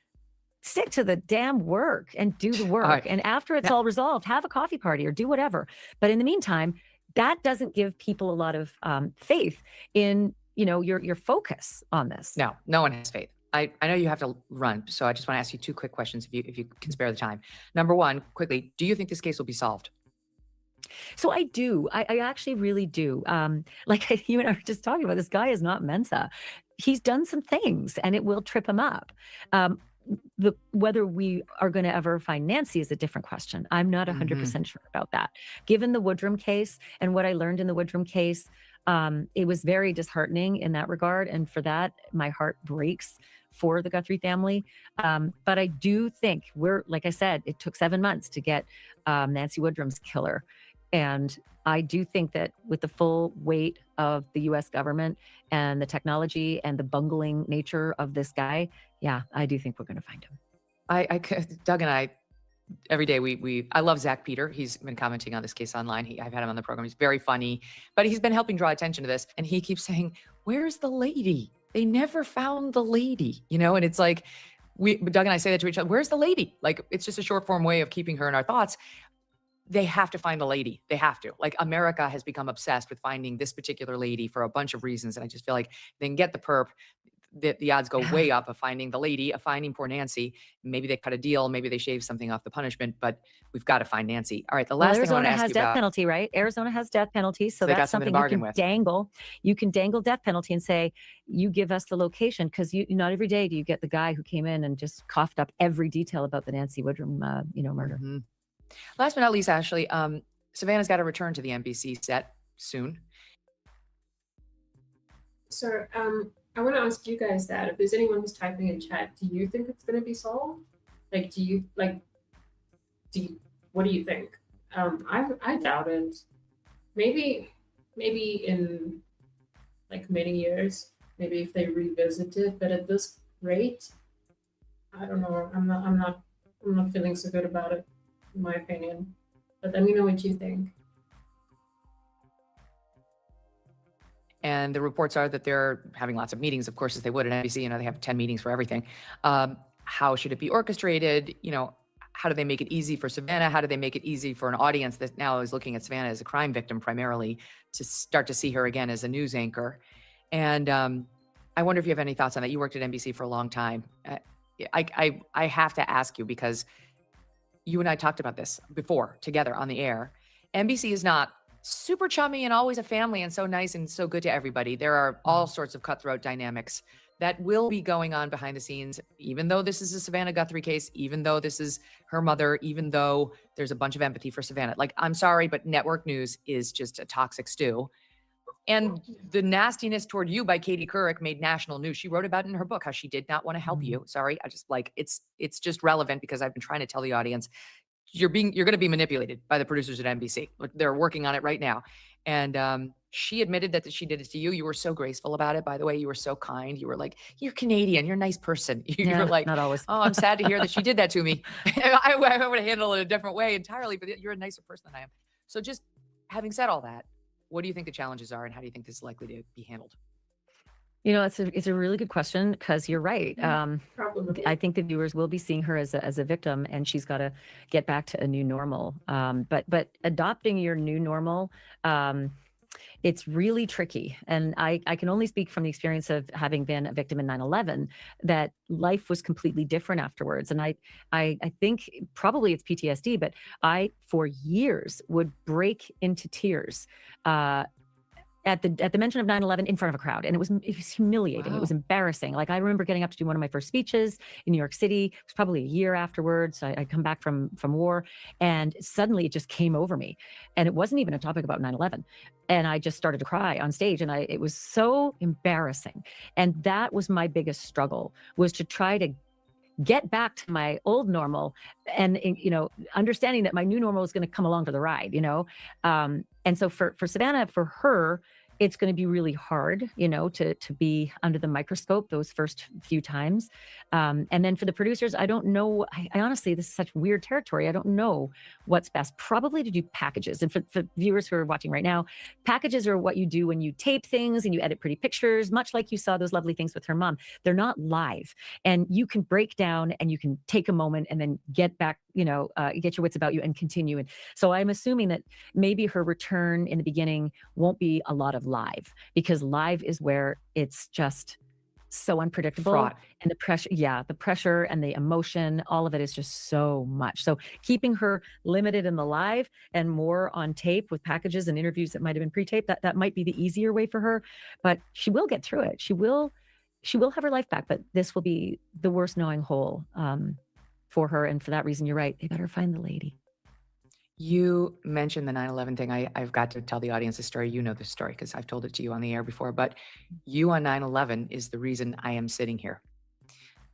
stick to the damn work and do the work. All right. And after it's all resolved, have a coffee party or do whatever. But in the meantime, that doesn't give people a lot of faith in, you know, your focus on this. No one has faith. I know you have to run, so I just want to ask you two quick questions if you can spare the time. Number one, quickly, do you think this case will be solved? So I do. I actually really do. Like you and I were just talking about, this guy is not Mensa. He's done some things and it will trip him up. Whether we are going to ever find Nancy is a different question. I'm not 100% sure about that. Given the Woodrum case and what I learned in the Woodrum case, it was very disheartening in that regard. And for that, my heart breaks for the Guthrie family. But I do think like I said, it took 7 months to get Nancy Woodrum's killer. And I do think that with the full weight of the US government and the technology and the bungling nature of this guy, yeah, I do think we're going to find him. Doug and I, every day I love Zach Peter. He's been commenting on this case online. I've had him on the program. He's very funny, but he's been helping draw attention to this. And he keeps saying, where's the lady? They never found the lady, you know? And it's like, Doug and I say that to each other, where's the lady? Like, it's just a short form way of keeping her in our thoughts. they have to find the lady. They have to. Like, America has become obsessed with finding this particular lady for a bunch of reasons. And I just feel like they can get the perp, the odds go way up of finding the lady, of finding poor Nancy. Maybe they cut a deal. Maybe they shave something off the punishment, but we've got to find Nancy. All right. The last thing I want to Arizona ask has you death about. penalty, right? Arizona has death penalty. So they got that's something to something you bargain can with. dangle. You can dangle death penalty and say, you give us the location, because you not every day do you get the guy who came in and just coughed up every detail about the Nancy Woodrum, murder. Mhm. Last but not least, Ashley, Savannah's got to return to the NBC set soon. So I want to ask you guys that if there's anyone who's typing in chat, do you think it's going to be solved? Like, what do you think? I doubt it. Maybe in like many years, maybe if they revisit it, but at this rate, I don't know. I'm not feeling so good about it, in my opinion. But let me know what you think. And the reports are that they're having lots of meetings, of course, as they would at NBC. They have 10 meetings for everything. How should it be orchestrated? How do they make it easy for Savannah? How do they make it easy for an audience that now is looking at Savannah as a crime victim primarily to start to see her again as a news anchor? And I wonder if you have any thoughts on that. You worked at NBC for a long time. I have to ask you, because you and I talked about this before together on the air. NBC is not super chummy and always a family and so nice and so good to everybody. There are all sorts of cutthroat dynamics that will be going on behind the scenes, even though this is a Savannah Guthrie case, even though this is her mother, even though there's a bunch of empathy for Savannah. Like, I'm sorry, but network news is just a toxic stew. And the nastiness toward you by Katie Couric made national news. She wrote about it in her book, how she did not want to help you. Sorry. I just it's just relevant because I've been trying to tell the audience, you're going to be manipulated by the producers at NBC. Like, they're working on it right now. And she admitted that she did it to you. You were so graceful about it. By the way, you were so kind. You were like, you're Canadian. You're a nice person. You were like, not always. Oh, I'm sad to hear that she did that to me. I would handle it a different way entirely, but you're a nicer person than I am. So just having said all that, what do you think the challenges are, and how do you think this is likely to be handled? It's a really good question, because you're right. I think the viewers will be seeing her as a victim, and she's got to get back to a new normal. But adopting your new normal, it's really tricky. And I can only speak from the experience of having been a victim in 9/11, that life was completely different afterwards. And I think probably it's PTSD, but I, for years, would break into tears at the mention of 9/11 in front of a crowd. And it was humiliating. Wow. It was embarrassing. Like, I remember getting up to do one of my first speeches in New York City. It was probably a year afterwards. I come back from war, and suddenly it just came over me. And it wasn't even a topic about 9/11. And I just started to cry on stage, and it was so embarrassing. And that was my biggest struggle, was to try to get back to my old normal, and understanding that my new normal is going to come along for the ride. And so for Savannah, for her, it's going to be really hard, to be under the microscope those first few times. And then for the producers, I don't know. I honestly, this is such weird territory. I don't know what's best. Probably to do packages. And for viewers who are watching right now, packages are what you do when you tape things and you edit pretty pictures, much like you saw those lovely things with her mom. They're not live. And you can break down and you can take a moment and then get back, get your wits about you and continue. And so I'm assuming that maybe her return in the beginning won't be a lot of live, because live is where it's just so unpredictable. Fraught. And the pressure and the emotion, all of it is just so much. So keeping her limited in the live and more on tape with packages and interviews that might have been pre-taped, that might be the easier way for her, but she will get through it. She will have her life back, but this will be the worst gnawing hole for her. And for that reason, you're right. They better find the lady. You mentioned the 9/11 thing. I've got to tell the audience this story. You know this story because I've told it to you on the air before, but you on 9/11 is the reason I am sitting here.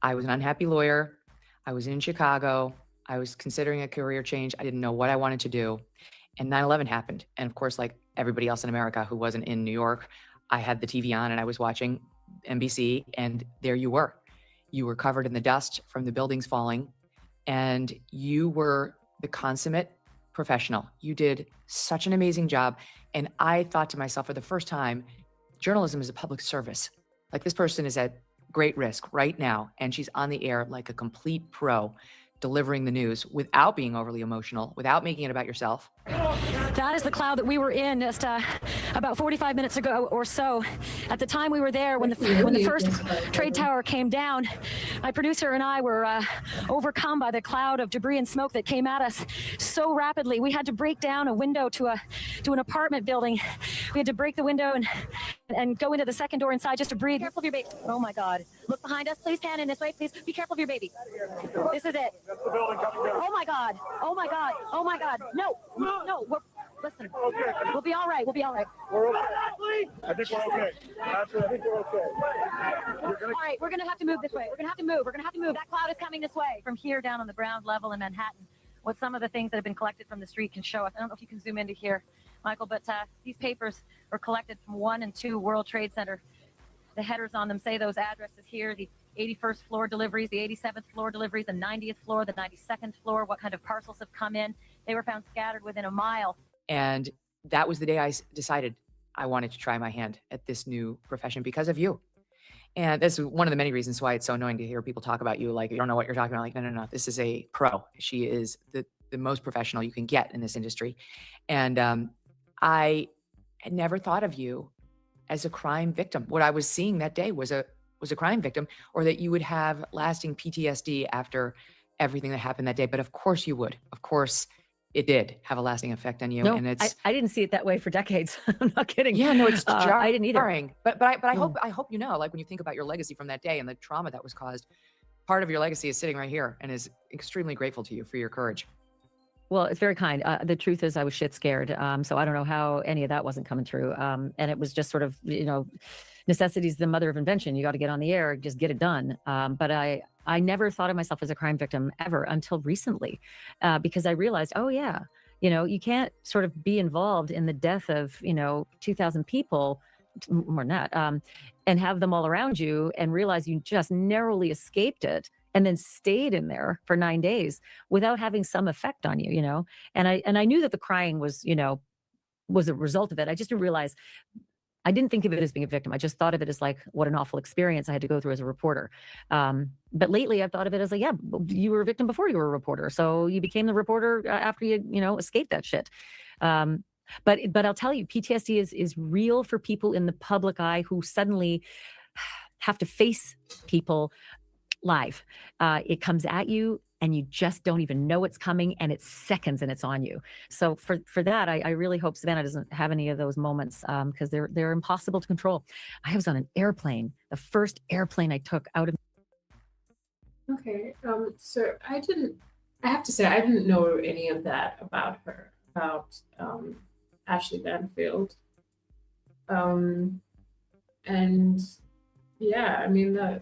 I was an unhappy lawyer. I was in Chicago. I was considering a career change. I didn't know what I wanted to do. And 9/11 happened. And of course, like everybody else in America who wasn't in New York, I had the TV on and I was watching NBC, and there you were. You were covered in the dust from the buildings falling, and you were the consummate professional. You did such an amazing job. And I thought to myself for the first time, journalism is a public service. Like, this person is at great risk right now, and she's on the air like a complete pro, delivering the news without being overly emotional, without making it about yourself. That is the cloud that we were in just about 45 minutes ago or so. At the time we were there, when the first trade tower came down, my producer and I were overcome by the cloud of debris and smoke that came at us so rapidly. We had to break down a window to an apartment building. We had to break the window and go into the second door inside just to breathe. Be careful of your baby. Oh my God. Look behind us. Please pan in this way. Please be careful of your baby. This is it. Oh my God. Oh my God. Oh my God. No. Listen. We'll be all right. We'll be all right. We're okay. I think we're okay. Actually, I think we're okay. All right. We're going to have to move this way. We're going to have to move. We're going to have to move. That cloud is coming this way. From here down on the ground level in Manhattan, what some of the things that have been collected from the street can show us. I don't know if you can zoom into here, Michael, but these papers were collected from 1 and 2 World Trade Center. The headers on them say those addresses here, the 81st floor deliveries, the 87th floor deliveries, the 90th floor, the 92nd floor, what kind of parcels have come in. They were found scattered within a mile. And that was the day I decided I wanted to try my hand at this new profession because of you. And that's one of the many reasons why it's so annoying to hear people talk about you like you don't know what you're talking about. Like, no. This is a pro. She is the most professional you can get in this industry. And I had never thought of you as a crime victim. What I was seeing that day was a crime victim, or that you would have lasting PTSD after everything that happened that day. But of course you would. Of course it did have a lasting effect on you. No, and it's I didn't see it that way for decades. I'm not kidding. Yeah, no, it's I didn't either. jarring. But I hope you know, like when you think about your legacy from that day and the trauma that was caused, part of your legacy is sitting right here and is extremely grateful to you for your courage. Well, it's very kind. The truth is I was shit scared. So I don't know how any of that wasn't coming through. And it was just sort of, necessity is the mother of invention. You got to get on the air, just get it done. But I never thought of myself as a crime victim ever until recently, because I realized, oh yeah, you can't sort of be involved in the death of, 2,000 people, more than that, and have them all around you and realize you just narrowly escaped it and then stayed in there for 9 days without having some effect on you, And I knew that the crying was, was a result of it. I just didn't realize, I didn't think of it as being a victim. I just thought of it as like, what an awful experience I had to go through as a reporter. But lately I've thought of it as like, yeah, you were a victim before you were a reporter. So you became the reporter after you, escaped that shit. But I'll tell you, PTSD is real for people in the public eye who suddenly have to face people live. It comes at you and you just don't even know it's coming, and it's seconds and it's on you. So for that, I really hope Savannah doesn't have any of those moments, because they're impossible to control. I was on an airplane, the first airplane I took out of. Okay, so I have to say, I didn't know any of that about her, about Ashley Banfield. And yeah, I mean, I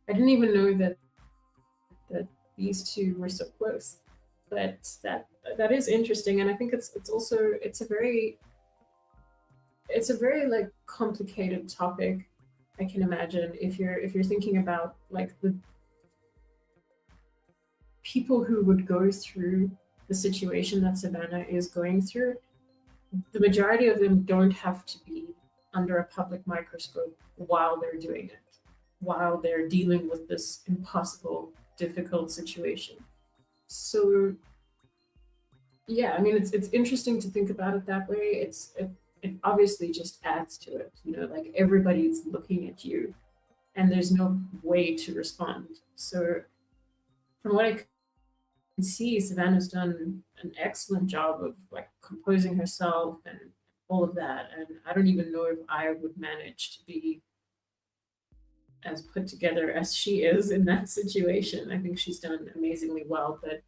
didn't even know that these two were so close. But that is interesting, and I think it's a very like complicated topic. I can imagine if you're thinking about like the people who would go through the situation that Savannah is going through. The majority of them don't have to be under a public microscope while they're doing it, while they're dealing with this impossible, difficult situation. So yeah, I mean, it's interesting to think about it that way. It obviously just adds to it, like everybody's looking at you and there's no way to respond. So from what I can see, Savannah's done an excellent job of like composing herself and all of that. And I don't even know if I would manage to be as put together as she is in that situation. I think she's done amazingly well, but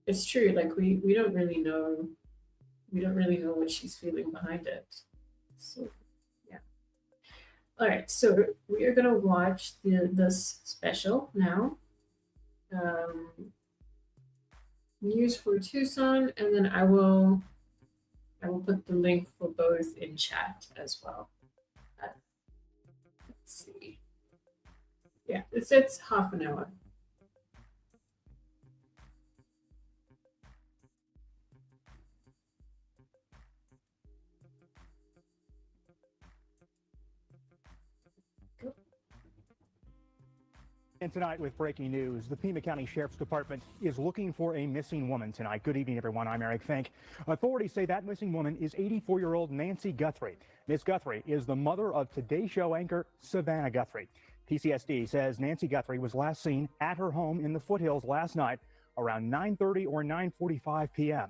it's true. Like we don't really know what she's feeling behind it. So yeah. All right, so we are gonna watch this special now. News for Tucson, and then I will put the link for both in chat as well. Let's see. Yeah, it's half an hour. And tonight with breaking news, the Pima County Sheriff's Department is looking for a missing woman tonight. Good evening, everyone. I'm Eric Fink. Authorities say that missing woman is 84-year-old Nancy Guthrie. Miss Guthrie is the mother of Today Show anchor Savannah Guthrie. PTSD says Nancy Guthrie was last seen at her home in the foothills last night around 9:30 or 9:45 p.m.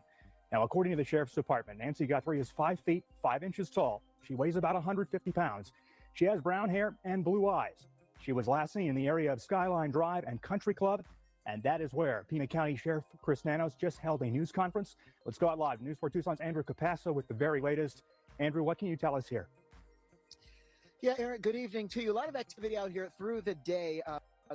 Now, according to the Sheriff's Department, Nancy Guthrie is 5 feet 5 inches tall. She weighs about 150 pounds. She has brown hair and blue eyes. She was last seen in the area of Skyline Drive and Country Club, and that is where Pima County Sheriff Chris Nanos just held a news conference. Let's go out live. News 4 Tucson's Andrew Capasso with the very latest. Andrew, what can you tell us here? Yeah, Eric, good evening to you. A lot of activity out here through the day.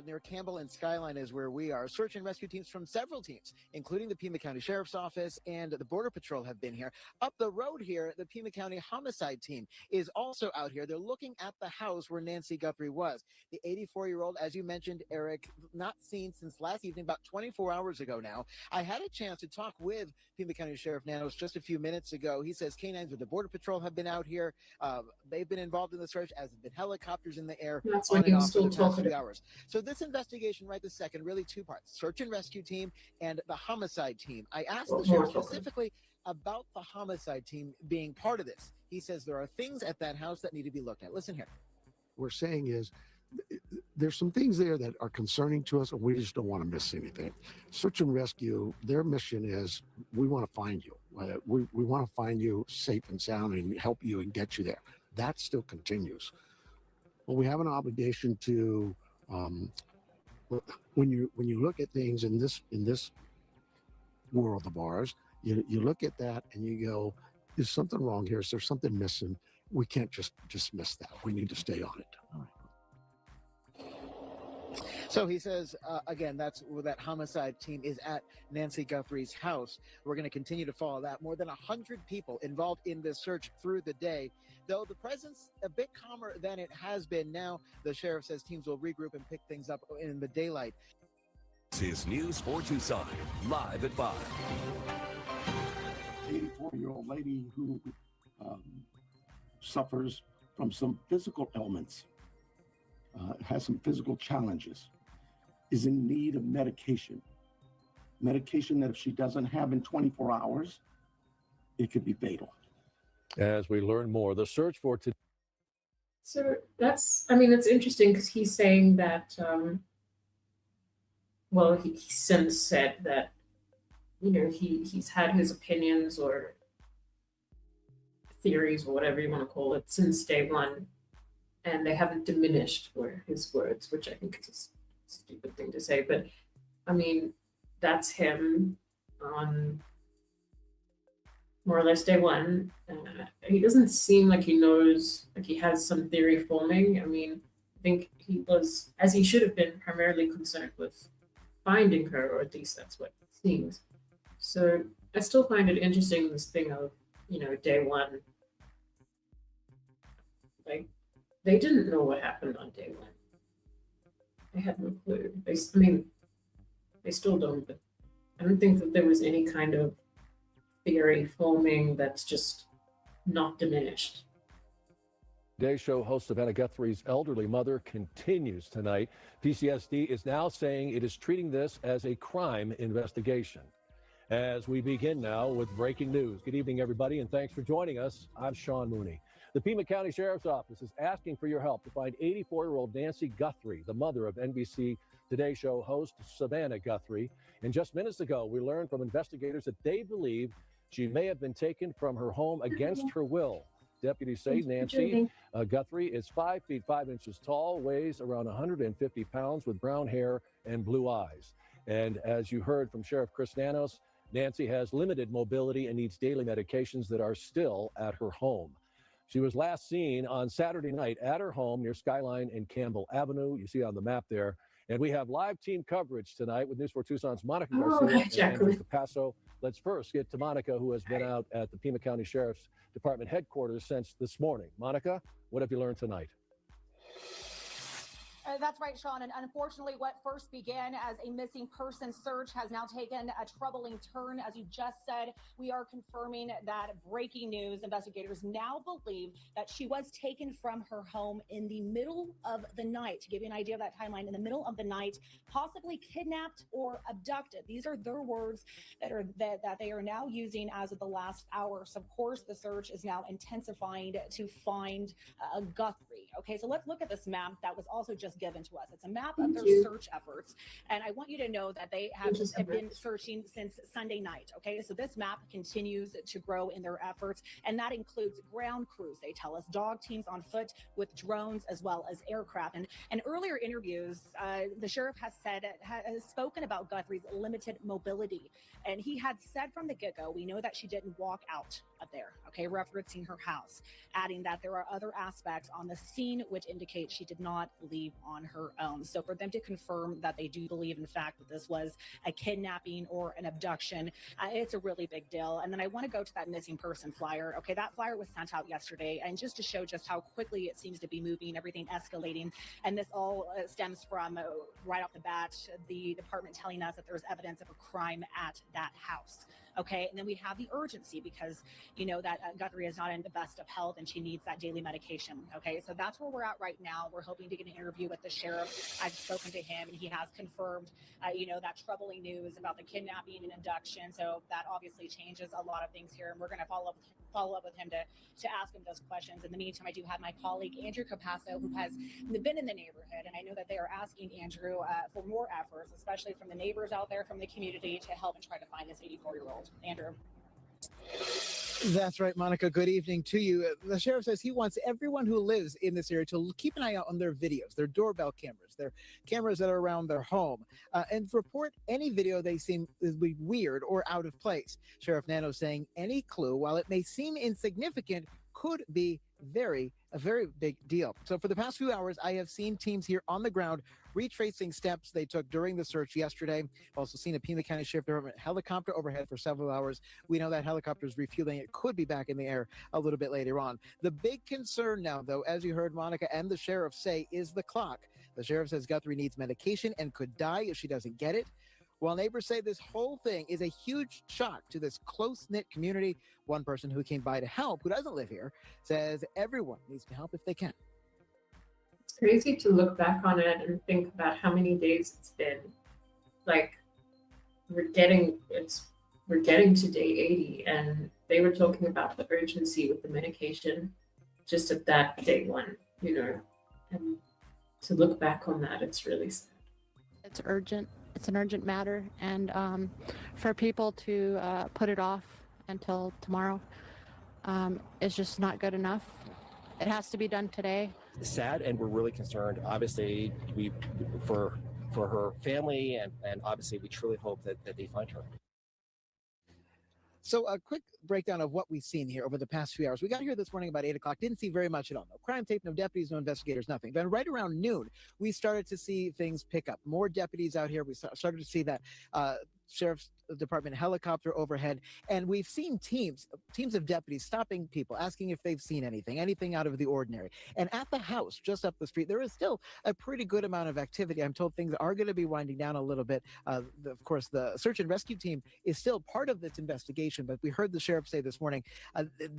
Near Campbell and Skyline is where we are. Search and rescue teams from several teams, including the Pima County Sheriff's Office and the Border Patrol, have been here. Up the road here, the Pima County Homicide Team is also out here. They're looking at the house where Nancy Guthrie was. The 84-year-old, as you mentioned, Eric, not seen since last evening, about 24 hours ago now. I had a chance to talk with Pima County Sheriff Nanos just a few minutes ago. He says canines with the Border Patrol have been out here. They've been involved in the search, as have been helicopters in the air. That's on when he and was off still for the past talking. few hours. So this investigation right this second, really two parts: search and rescue team and the homicide team. I asked the sheriff specifically about the homicide team being part of this. He says there are things at that house that need to be looked at. Listen here. We're saying is there's some things there that are concerning to us, and we just don't want to miss anything. Search and rescue, their mission is we want to find you. We want to find you safe and sound and help you and get you there. That still continues. But we have an obligation to when you look at things in this world of ours, you look at that and you go, is something wrong here? Is there something missing? We can't just dismiss that. We need to stay on it. All right. So he says, again, that's where that homicide team is at Nancy Guthrie's house. We're going to continue to follow that. More than 100 people involved in this search through the day, though the presence a bit calmer than it has been. Now, the sheriff says teams will regroup and pick things up in the daylight. This is News 4 Tucson, live at 5. 84-year-old lady who suffers from some physical ailments, has some physical challenges, is in need of medication that if she doesn't have in 24 hours, it could be fatal. As we learn more, the search for today. So that's, I mean, it's interesting because he's saying that, well, he since said that, you know, he's had his opinions or theories or whatever you want to call it since day one, and they haven't diminished, were his words, which I think is a stupid thing to say. But I mean, that's him on more or less day one. He doesn't seem like he knows, like he has some theory forming. I mean, I think he was, as he should have been, primarily concerned with finding her, or at least that's what it seems. So I still find it interesting, this thing of, you know, day one. Like, they didn't know what happened on day one. They had no clue. I mean, they still don't, but I don't think that there was any kind of theory forming that's just not diminished. Today Show host Savannah Guthrie's elderly mother continues tonight. PTSD is now saying it is treating this as a crime investigation. As we begin now with breaking news. Good evening, everybody, and thanks for joining us. I'm Sean Mooney. The Pima County Sheriff's Office is asking for your help to find 84-year-old Nancy Guthrie, the mother of NBC Today Show host Savannah Guthrie. And just minutes ago, we learned from investigators that they believe she may have been taken from her home against her will. Deputies say Nancy Guthrie is 5 feet 5 inches tall, weighs around 150 pounds, with brown hair and blue eyes. And as you heard from Sheriff Chris Nanos, Nancy has limited mobility and needs daily medications that are still at her home. She was last seen on Saturday night at her home near Skyline and Campbell Avenue. You see on the map there. And we have live team coverage tonight with News 4 Tucson's Monica Garcia and Andrew Capasso. Let's first get to Monica, who has been out at the Pima County Sheriff's Department headquarters since this morning. Monica, what have you learned tonight? That's right, Sean. And unfortunately, what first began as a missing person search has now taken a troubling turn. As you just said, we are confirming that breaking news. Investigators now believe that she was taken from her home in the middle of the night. To give you an idea of that timeline, in the middle of the night, possibly kidnapped or abducted. These are their words that they are now using as of the last hour. So, of course, the search is now intensifying to find Guthrie. Okay, so let's look at this map that was also just given to us. It's a map of their search efforts. And I want you to know that they have been searching since Sunday night. Okay, so this map continues to grow in their efforts. And that includes ground crews, they tell us, dog teams on foot with drones as well as aircraft. And earlier interviews, the sheriff has spoken about Guthrie's limited mobility. And he had said from the get-go, we know that she didn't walk out of there, okay, referencing her house, adding that there are other aspects on the scene which indicate she did not leave on her own. So for them to confirm that they do believe, in fact, that this was a kidnapping or an abduction, it's a really big deal. And then I want to go to that missing person flyer. Okay, that flyer was sent out yesterday, and just to show just how quickly it seems to be moving, everything escalating. And this all stems from right off the bat, the department telling us that there's evidence of a crime at that house. Okay, and then we have the urgency because you know that Guthrie is not in the best of health and she needs that daily medication. Okay, so that's where we're at right now. We're hoping to get an interview with the sheriff. I've spoken to him and he has confirmed, that troubling news about the kidnapping and abduction. So that obviously changes a lot of things here, and we're going to follow up with him to ask him those questions. In the meantime, I do have my colleague Andrew Capasso, who has been in the neighborhood, and I know that they are asking Andrew for more efforts, especially from the neighbors out there, from the community, to help and try to find this 84-year-old. Andrew. That's right, Monica. Good evening to you. The sheriff says he wants everyone who lives in this area to keep an eye out on their videos, their doorbell cameras, their cameras that are around their home, and report any video they seem to be weird or out of place. Sheriff Nanos saying any clue, while it may seem insignificant, could be a very big deal. So for the past few hours, I have seen teams here on the ground retracing steps they took during the search yesterday. I've also seen a Pima County Sheriff Department helicopter overhead for several hours. We know that helicopter is refueling. It could be back in the air a little bit later on. The big concern now, though, as you heard Monica and the sheriff say, is the clock. The sheriff says Guthrie needs medication and could die if she doesn't get it. While neighbors say this whole thing is a huge shock to this close-knit community, one person who came by to help, who doesn't live here, says everyone needs to help if they can. It's crazy to look back on it and think about how many days it's been. Like, we're getting to day 80, and they were talking about the urgency with the medication just at that day one, and to look back on that, it's really sad. It's urgent. It's an urgent matter, and for people to put it off until tomorrow is just not good enough. It has to be done today. Sad, and we're really concerned. Obviously, for her family, and obviously we truly hope that they find her. So a quick breakdown of what we've seen here over the past few hours. We got here this morning about 8 o'clock. Didn't see very much at all. No crime tape, no deputies, no investigators, nothing. Then right around noon, we started to see things pick up. More deputies out here. We started to see that Sheriff's Department helicopter overhead, and we've seen teams of deputies stopping people, asking if they've seen anything out of the ordinary. And at the house just up the street, there is still a pretty good amount of activity. I'm told things are going to be winding down a little bit. Of course, the search and rescue team is still part of this investigation, but we heard the sheriff say this morning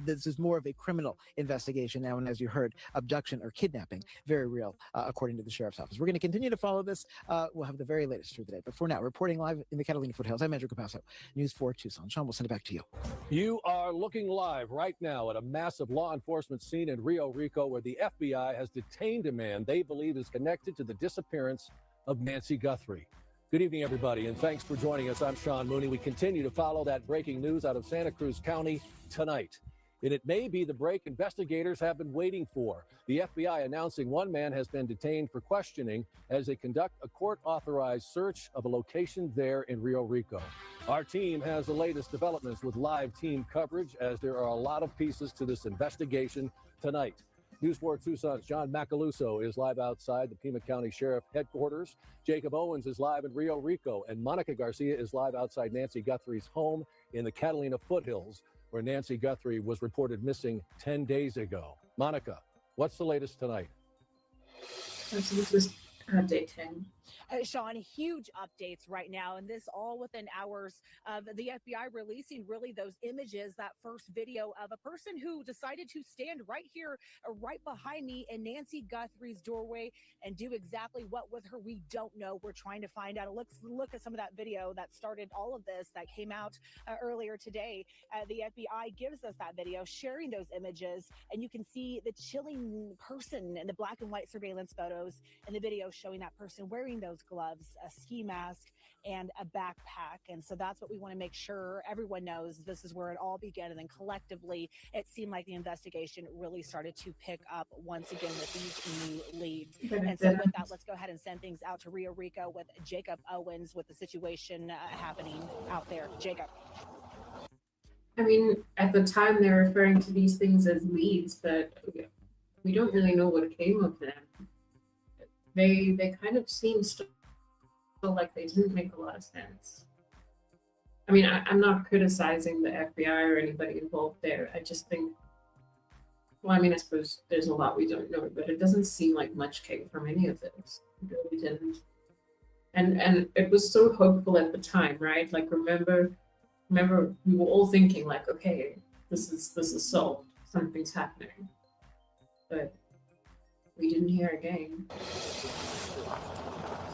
this is more of a criminal investigation now, and as you heard, abduction or kidnapping, very real, according to the sheriff's office. We're going to continue to follow this. We'll have the very latest through the day. But for now, reporting live in the Catalina foothills, I'm Andrew Capasso, News 4 Tucson. Sean, we'll send it back to you. You are looking live right now at a massive law enforcement scene in Rio Rico where the FBI has detained a man they believe is connected to the disappearance of Nancy Guthrie. Good evening, everybody, and thanks for joining us. I'm Sean Mooney. We continue to follow that breaking news out of Santa Cruz County tonight. And it may be the break investigators have been waiting for. The FBI announcing one man has been detained for questioning as they conduct a court-authorized search of a location there in Rio Rico. Our team has the latest developments with live team coverage as there are a lot of pieces to this investigation tonight. News 4 Tucson's John Macaluso is live outside the Pima County Sheriff headquarters. Jacob Owens is live in Rio Rico, and Monica Garcia is live outside Nancy Guthrie's home in the Catalina foothills, where Nancy Guthrie was reported missing 10 days ago. Monica, what's the latest tonight? So this was Dating. Sean, huge updates right now, and this all within hours of the FBI releasing really those images, that first video of a person who decided to stand right here, right behind me in Nancy Guthrie's doorway and do exactly what with her. We don't know. We're trying to find out. Let's look at some of that video that started all of this that came out earlier today. The FBI gives us that video sharing those images, and you can see the chilling person in the black and white surveillance photos and the video showing that person wearing those gloves, a ski mask, and a backpack. And so that's what we want to make sure everyone knows. This is where it all began. And then collectively, it seemed like the investigation really started to pick up once again with these new leads. And so with that, let's go ahead and send things out to Rio Rico with Jacob Owens with the situation happening out there. Jacob. I mean, at the time they're referring to these things as leads, but we don't really know what came of them. They kind of seem still like they didn't make a lot of sense. I mean, I'm not criticizing the FBI or anybody involved there. I just think, well, I mean, I suppose there's a lot we don't know, but it doesn't seem like much came from any of this. It really didn't. And it was so hopeful at the time, right? Like, remember we were all thinking like, okay, this is solved. Something's happening. But we didn't hear again.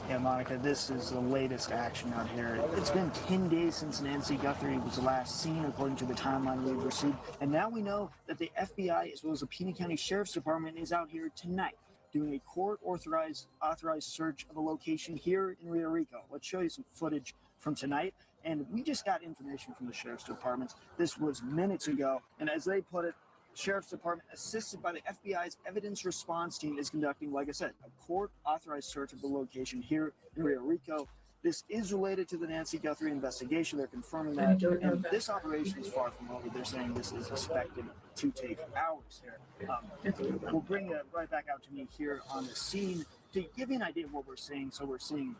Yeah, Monica, this is the latest action out here. It's been 10 days since Nancy Guthrie was last seen, according to the timeline we've received. And now we know that the FBI, as well as the Pima County Sheriff's Department, is out here tonight doing a court-authorized search of a location here in Rio Rico. Let's show you some footage from tonight. And we just got information from the Sheriff's Department. This was minutes ago. And as they put it, Sheriff's Department, assisted by the FBI's evidence response team, is conducting, like I said, a court-authorized search of the location here in Rio Rico. This is related to the Nancy Guthrie investigation. They're confirming that. And this operation is far from over. They're saying this is expected to take hours here. We'll bring it right back out to me here on the scene to give you an idea of what we're seeing. So we're seeing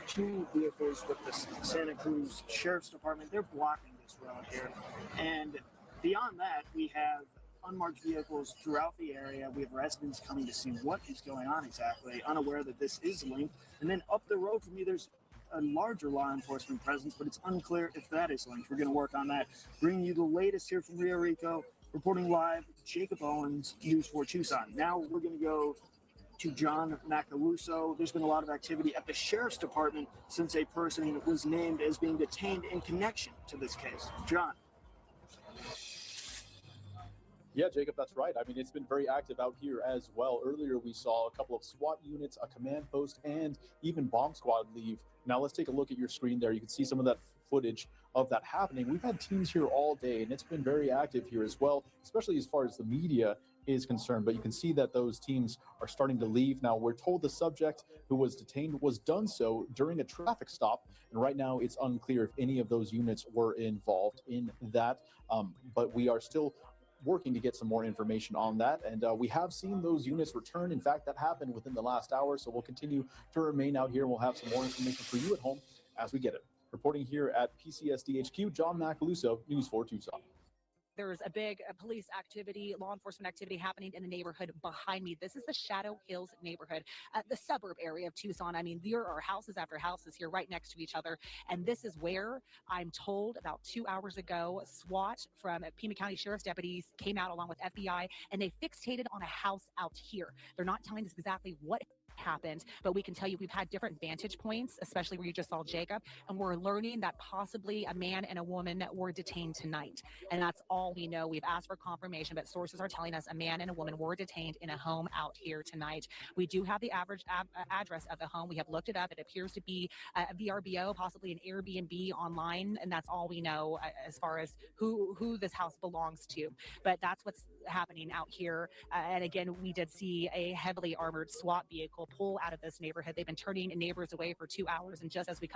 two vehicles with the Santa Cruz Sheriff's Department. They're blocking this road here. And beyond that, we have unmarked vehicles throughout the area. We have residents coming to see what is going on exactly, unaware that this is linked. And then up the road from you, there's a larger law enforcement presence, but it's unclear if that is linked. We're going to work on that. Bringing you the latest here from Rio Rico, reporting live, Jacob Owens, News 4 Tucson. Now we're going to go to John Macaluso. There's been a lot of activity at the Sheriff's Department since a person was named as being detained in connection to this case. John. Yeah, Jacob, that's right. I mean, it's been very active out here as well. Earlier, we saw a couple of SWAT units, a command post, and even bomb squad leave. Now, let's take a look at your screen there. You can see some of that footage of that happening. We've had teams here all day, and it's been very active here as well, especially as far as the media is concerned. But you can see that those teams are starting to leave. Now, we're told the subject who was detained was done so during a traffic stop. And right now, it's unclear if any of those units were involved in that. But we are still working to get some more information on that. And we have seen those units return. In fact, that happened within the last hour. So we'll continue to remain out here. We'll have some more information for you at home as we get it. Reporting here at PCSD HQ, John Macaluso, News 4 Tucson. There's a big police activity, law enforcement activity happening in the neighborhood behind me. This is the Shadow Hills neighborhood, the suburb area of Tucson. I mean, there are houses after houses here right next to each other. And this is where I'm told about 2 hours ago, SWAT from Pima County Sheriff's deputies came out along with FBI, and they fixated on a house out here. They're not telling us exactly what happened, but we can tell you we've had different vantage points, especially where you just saw Jacob, and we're learning that possibly a man and a woman were detained tonight, and that's all we know. We've asked for confirmation, but sources are telling us a man and a woman were detained in a home out here tonight. We do have the average address of the home. We have looked it up. It appears to be a VRBO, possibly an Airbnb online, and that's all we know as far as who this house belongs to. But that's what's happening out here. And again, we did see a heavily armored SWAT vehicle pull out of this neighborhood. They've been turning neighbors away for 2 hours, and just as we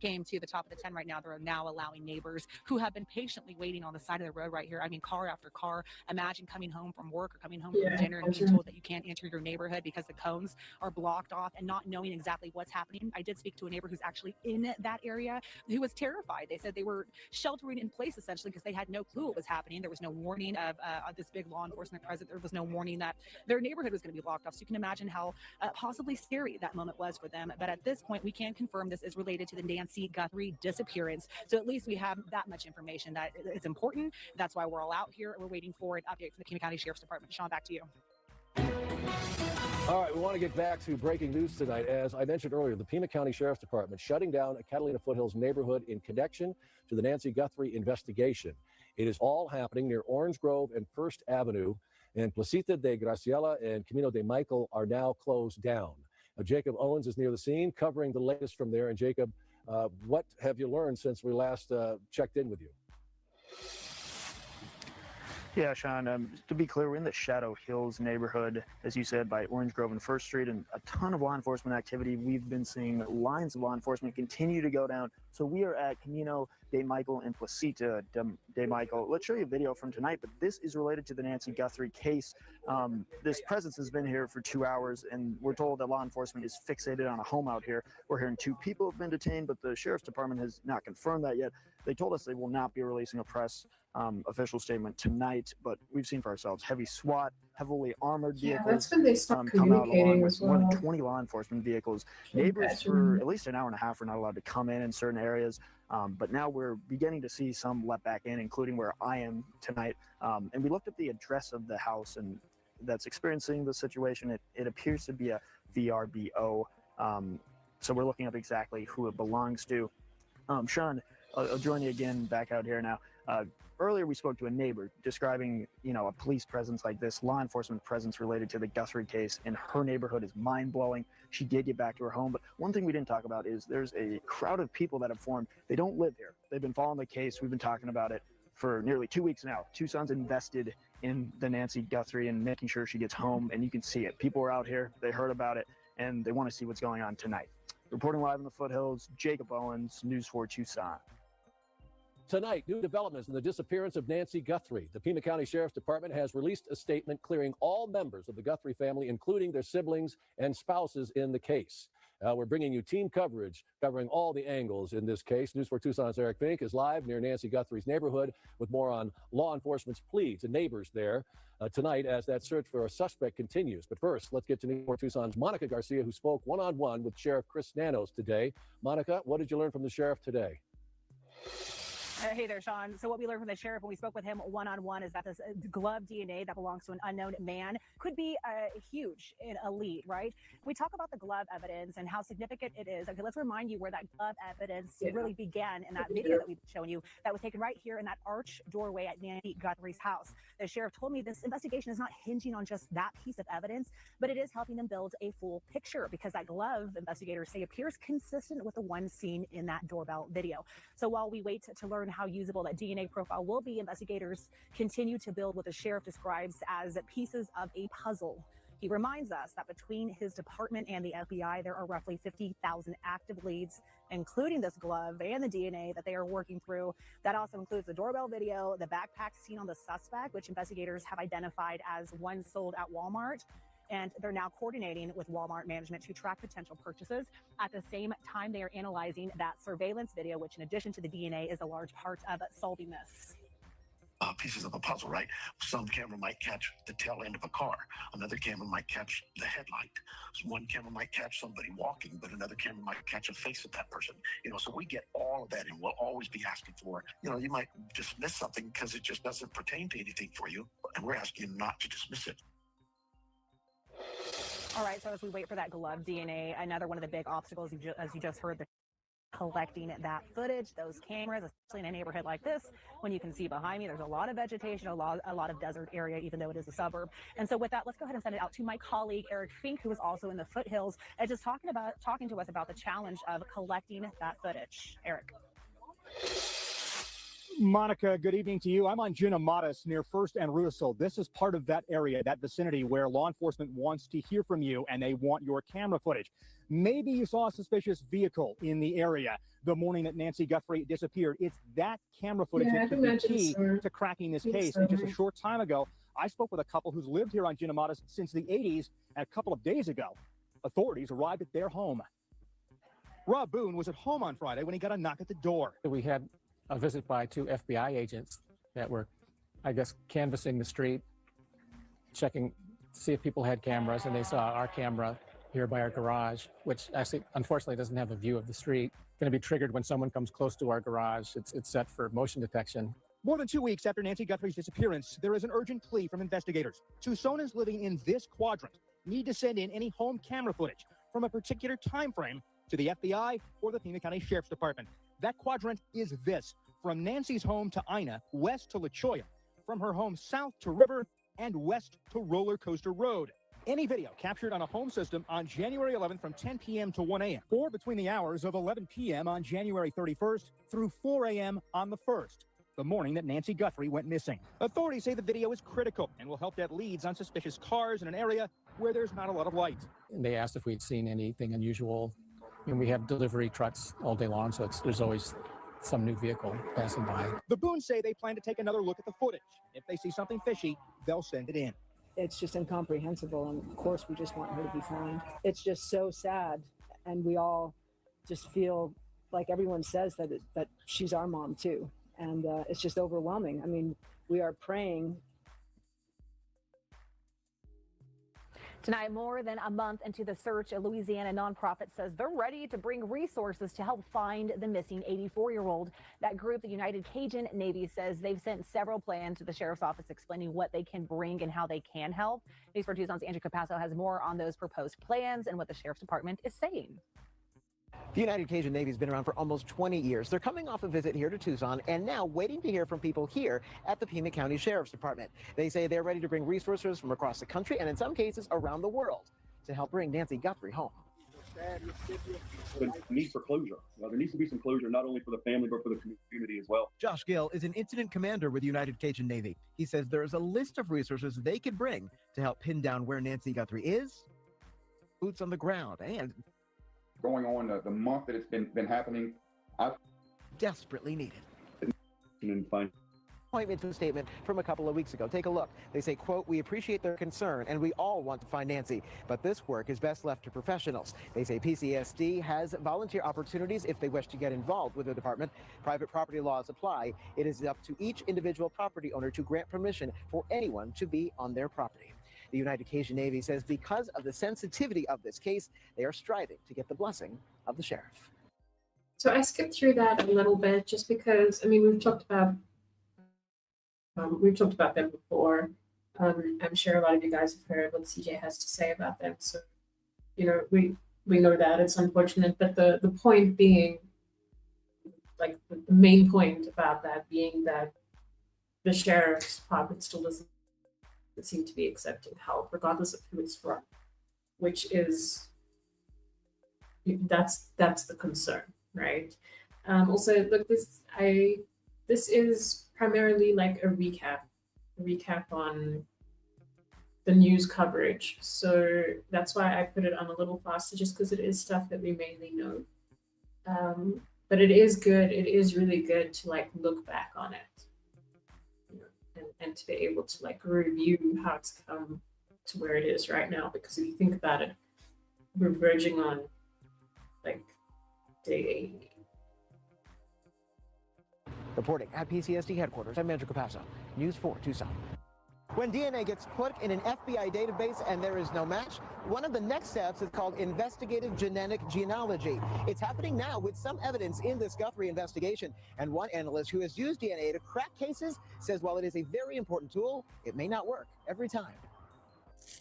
came to the top of the 10 right now, they're now allowing neighbors who have been patiently waiting on the side of the road right here. I mean, car after car. Imagine coming home from work or coming home from dinner and being told that you can't enter your neighborhood because the cones are blocked off, and not knowing exactly what's happening. I did speak to a neighbor who's actually in that area who was terrified. They said they were sheltering in place essentially because they had no clue what was happening. There was no warning of this big law enforcement presence. There was no warning that their neighborhood was going to be blocked off. So you can imagine how possibly scary that moment was for them. But at this point, we can confirm this is related to the Nancy Guthrie disappearance. So at least we have that much information that it's important. That's why we're all out here. We're waiting for an update from the Pima County Sheriff's Department. Sean, back to you. All right, we want to get back to breaking news tonight. As I mentioned earlier, the Pima County Sheriff's Department shutting down a Catalina Foothills neighborhood in connection to the Nancy Guthrie investigation. It is all happening near Orange Grove and First Avenue, and Placita de Graciela and Camino de Michael are now closed down. Now, Jacob Owens is near the scene covering the latest from there. And Jacob, what have you learned since we last checked in with you? Yeah, Sean, to be clear, we're in the Shadow Hills neighborhood, as you said, by Orange Grove and First Street, and a ton of law enforcement activity. We've been seeing lines of law enforcement continue to go down. So we are at Camino de Michael and Placita de Michael. Let's show you a video from tonight, but this is related to the Nancy Guthrie case. This presence has been here for 2 hours, and we're told that law enforcement is fixated on a home out here. We're hearing 2 people have been detained, but the Sheriff's Department has not confirmed that yet. They told us they will not be releasing a press official statement tonight, but we've seen for ourselves heavy SWAT, heavily armored vehicles. Yeah, that's when they start come out along communicating with as more than well. 20 law enforcement vehicles. Neighbors for at least an hour and a half are not allowed to come in certain areas, but now we're beginning to see some let back in, including where I am tonight. And we looked at the address of the house and that's experiencing the situation. It appears to be a VRBO. So we're looking up exactly who it belongs to. Sean, I'll join you again back out here now. Earlier, we spoke to a neighbor describing, a police presence like this, law enforcement presence related to the Guthrie case in her neighborhood is mind-blowing. She did get back to her home, but one thing we didn't talk about is there's a crowd of people that have formed. They don't live here. They've been following the case. We've been talking about it for nearly 2 weeks now. Tucson's invested in the Nancy Guthrie and making sure she gets home, and you can see it. People are out here. They heard about it, and they want to see what's going on tonight. Reporting live in the foothills, Jacob Owens, News 4 Tucson. Tonight, new developments in the disappearance of Nancy Guthrie. The Pima County Sheriff's Department has released a statement clearing all members of the Guthrie family, including their siblings and spouses in the case. We're bringing you team coverage covering all the angles in this case. News 4 Tucson's Eric Fink is live near Nancy Guthrie's neighborhood with more on law enforcement's plea to neighbors there tonight as that search for a suspect continues. But first, let's get to News 4 Tucson's Monica Garcia, who spoke one-on-one with Sheriff Chris Nanos today. Monica, what did you learn from the sheriff today? Hey there, Sean. So what we learned from the sheriff when we spoke with him one-on-one is that this glove DNA that belongs to an unknown man could be huge in a lead, right? We talk about the glove evidence and how significant it is. Okay, let's remind you where that glove evidence really began in that video that we've shown you that was taken right here in that arch doorway at Nancy Guthrie's house. The sheriff told me this investigation is not hinging on just that piece of evidence, but it is helping them build a full picture because that glove, investigators say, appears consistent with the one seen in that doorbell video. So while we wait to learn how usable that DNA profile will be, investigators continue to build what the sheriff describes as pieces of a puzzle. He reminds us that between his department and the FBI, there are roughly 50,000 active leads, including this glove and the DNA that they are working through. That also includes the doorbell video, the backpack seen on the suspect, which investigators have identified as one sold at Walmart. And they're now coordinating with Walmart management to track potential purchases. At the same time, they are analyzing that surveillance video, which in addition to the DNA is a large part of solving this. Pieces of a puzzle, right? Some camera might catch the tail end of a car. Another camera might catch the headlight. So one camera might catch somebody walking, but another camera might catch a face of that person. So we get all of that, and we'll always be asking for, you might dismiss something because it just doesn't pertain to anything for you, and we're asking you not to dismiss it. All right, so as we wait for that glove DNA, another one of the big obstacles, as you just heard, collecting that footage, those cameras, especially in a neighborhood like this, when you can see behind me, there's a lot of vegetation, a lot of desert area, even though it is a suburb. And so with that, let's go ahead and send it out to my colleague, Eric Fink, who is also in the foothills, and just talking to us about the challenge of collecting that footage. Eric. Monica, good evening to you. I'm on Junamadas near First and Russell. This is part of that area, that vicinity where law enforcement wants to hear from you and they want your camera footage. Maybe you saw a suspicious vehicle in the area the morning that Nancy Guthrie disappeared. It's that camera footage that could be key to cracking this case. And just a short time ago, I spoke with a couple who's lived here on Junamadas since the 80s, and a couple of days ago, authorities arrived at their home. Rob Boone was at home on Friday when he got a knock at the door. We had a visit by 2 FBI agents that were, I guess, canvassing the street, checking to see if people had cameras, and they saw our camera here by our garage, which actually, unfortunately, doesn't have a view of the street. Going to be triggered when someone comes close to our garage. It's set for motion detection. More than 2 weeks after Nancy Guthrie's disappearance, there is an urgent plea from investigators. Tucsonans living in this quadrant need to send in any home camera footage from a particular time frame to the FBI or the Pima County Sheriff's Department. That quadrant is this: from Nancy's home to Ina, west to La Cholla, from her home south to River, and west to Roller Coaster Road. Any video captured on a home system on January 11th from 10 p.m. to 1 a.m. or between the hours of 11 p.m. on January 31st through 4 a.m. on the 1st, the morning that Nancy Guthrie went missing. Authorities say the video is critical and will help get leads on suspicious cars in an area where there's not a lot of light. And they asked if we'd seen anything unusual. And we have delivery trucks all day long, so there's always some new vehicle passing by. The Boones say they plan to take another look at the footage. If they see something fishy, they'll send it in. It's just incomprehensible, and of course we just want her to be found. It's just so sad, and we all just feel like everyone says that she's our mom too, and it's just overwhelming. I mean, we are praying. Tonight, more than a month into the search, a Louisiana nonprofit says they're ready to bring resources to help find the missing 84-year-old. That group, the United Cajun Navy, says they've sent several plans to the sheriff's office explaining what they can bring and how they can help. News 4 Tucson's Andrew Capasso has more on those proposed plans and what the sheriff's department is saying. The United Cajun Navy has been around for almost 20 years. They're coming off a visit here to Tucson and now waiting to hear from people here at the Pima County Sheriff's Department. They say they're ready to bring resources from across the country and in some cases around the world to help bring Nancy Guthrie home. The need for closure. There needs to be some closure, not only for the family, but for the community as well. Josh Gill is an incident commander with the United Cajun Navy. He says there is a list of resources they could bring to help pin down where Nancy Guthrie is, boots on the ground, and going on the month that it's been happening, I desperately needed. And find Appointment to a statement from a couple of weeks ago. Take a look. They say, quote, "We appreciate their concern and we all want to find Nancy, but this work is best left to professionals." They say PTSD has volunteer opportunities if they wish to get involved with the department. Private property laws apply. It is up to each individual property owner to grant permission for anyone to be on their property. The United Cajun Navy says because of the sensitivity of this case, they are striving to get the blessing of the sheriff. So I skipped through that a little bit just because, I mean, we've talked about them before. I'm sure a lot of you guys have heard what CJ has to say about them. So, you know, we know that it's unfortunate, but the point being, like the main point about that being that the sheriff's department still doesn't seem to be accepting help, regardless of who it's from, which is that's the concern, right? Also, look, this is primarily like a recap on the news coverage. So that's why I put it on a little faster, just because it is stuff that we mainly know. But it is good. It is really good to like look back on it, you know, and to be able to like review how it's come to where it is right now. Because if you think about it, we're verging on like day 80. Reporting at PTSD headquarters, I'm Andrew Capasso, News 4 Tucson. When DNA gets put in an FBI database and there is no match, one of the next steps is called investigative genetic genealogy. It's happening now with some evidence in this Guthrie investigation. And one analyst who has used DNA to crack cases says while it is a very important tool, it may not work every time.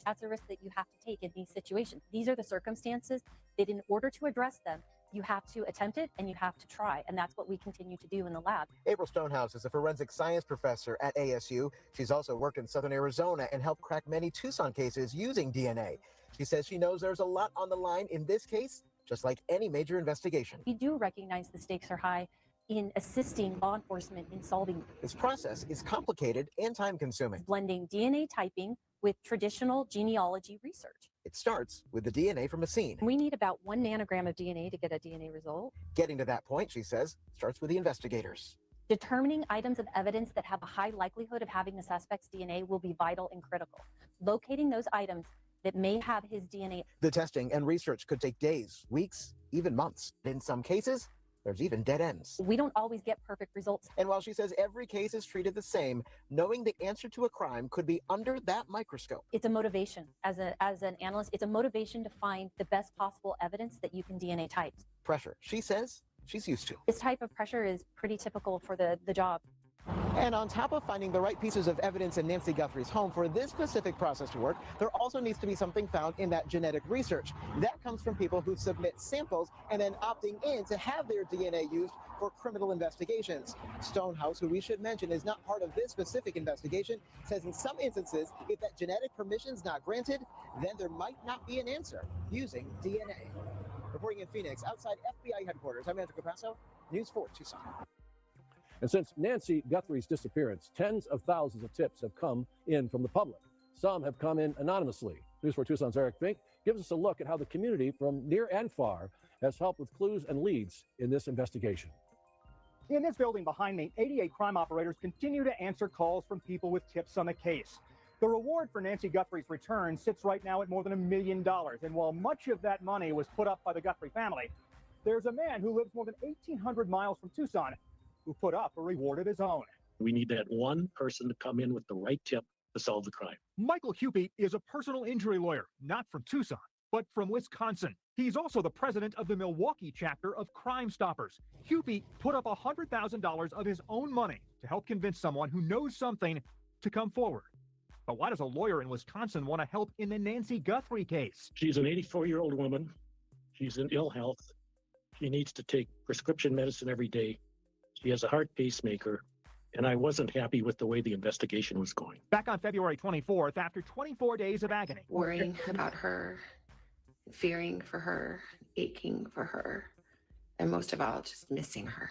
That's a risk that you have to take in these situations. These are the circumstances that in order to address them, you have to attempt it and you have to try. And that's what we continue to do in the lab. April Stonehouse is a forensic science professor at ASU. She's also worked in Southern Arizona and helped crack many Tucson cases using DNA. She says she knows there's a lot on the line in this case, just like any major investigation. We do recognize the stakes are high in assisting law enforcement in solving. This process is complicated and time-consuming. Blending DNA typing with traditional genealogy research. It starts with the DNA from a scene. We need about 1 nanogram of DNA to get a DNA result. Getting to that point, she says, starts with the investigators. Determining items of evidence that have a high likelihood of having the suspect's DNA will be vital and critical. Locating those items that may have his DNA. The testing and research could take days, weeks, even months. In some cases, there's even dead ends. We don't always get perfect results. And while she says every case is treated the same, knowing the answer to a crime could be under that microscope. It's a motivation. As an analyst, it's a motivation to find the best possible evidence that you can DNA type. Pressure, she says she's used to. This type of pressure is pretty typical for the job. And on top of finding the right pieces of evidence in Nancy Guthrie's home for this specific process to work, there also needs to be something found in that genetic research. That comes from people who submit samples and then opting in to have their DNA used for criminal investigations. Stonehouse, who we should mention is not part of this specific investigation, says in some instances, if that genetic permission's not granted, then there might not be an answer using DNA. Reporting in Phoenix, outside FBI headquarters, I'm Andrew Capasso, News 4 Tucson. And since Nancy Guthrie's disappearance, tens of thousands of tips have come in from the public. Some have come in anonymously. News 4 Tucson's Eric Fink gives us a look at how the community from near and far has helped with clues and leads in this investigation. In this building behind me, 88 crime operators continue to answer calls from people with tips on the case. The reward for Nancy Guthrie's return sits right now at more than $1 million. And while much of that money was put up by the Guthrie family, there's a man who lives more than 1,800 miles from Tucson who put up a reward of his own. We need that one person to come in with the right tip to solve the crime. Michael Hupy is a personal injury lawyer, not from Tucson, but from Wisconsin. He's also the president of the Milwaukee chapter of Crime Stoppers. Hupy put up $100,000 of his own money to help convince someone who knows something to come forward. But why does a lawyer in Wisconsin want to help in the Nancy Guthrie case? She's an 84-year-old woman. She's in ill health. She needs to take prescription medicine every day. She has a heart pacemaker, and I wasn't happy with the way the investigation was going. Back on February 24th, after 24 days of agony. Worrying about her, fearing for her, aching for her, and most of all, just missing her.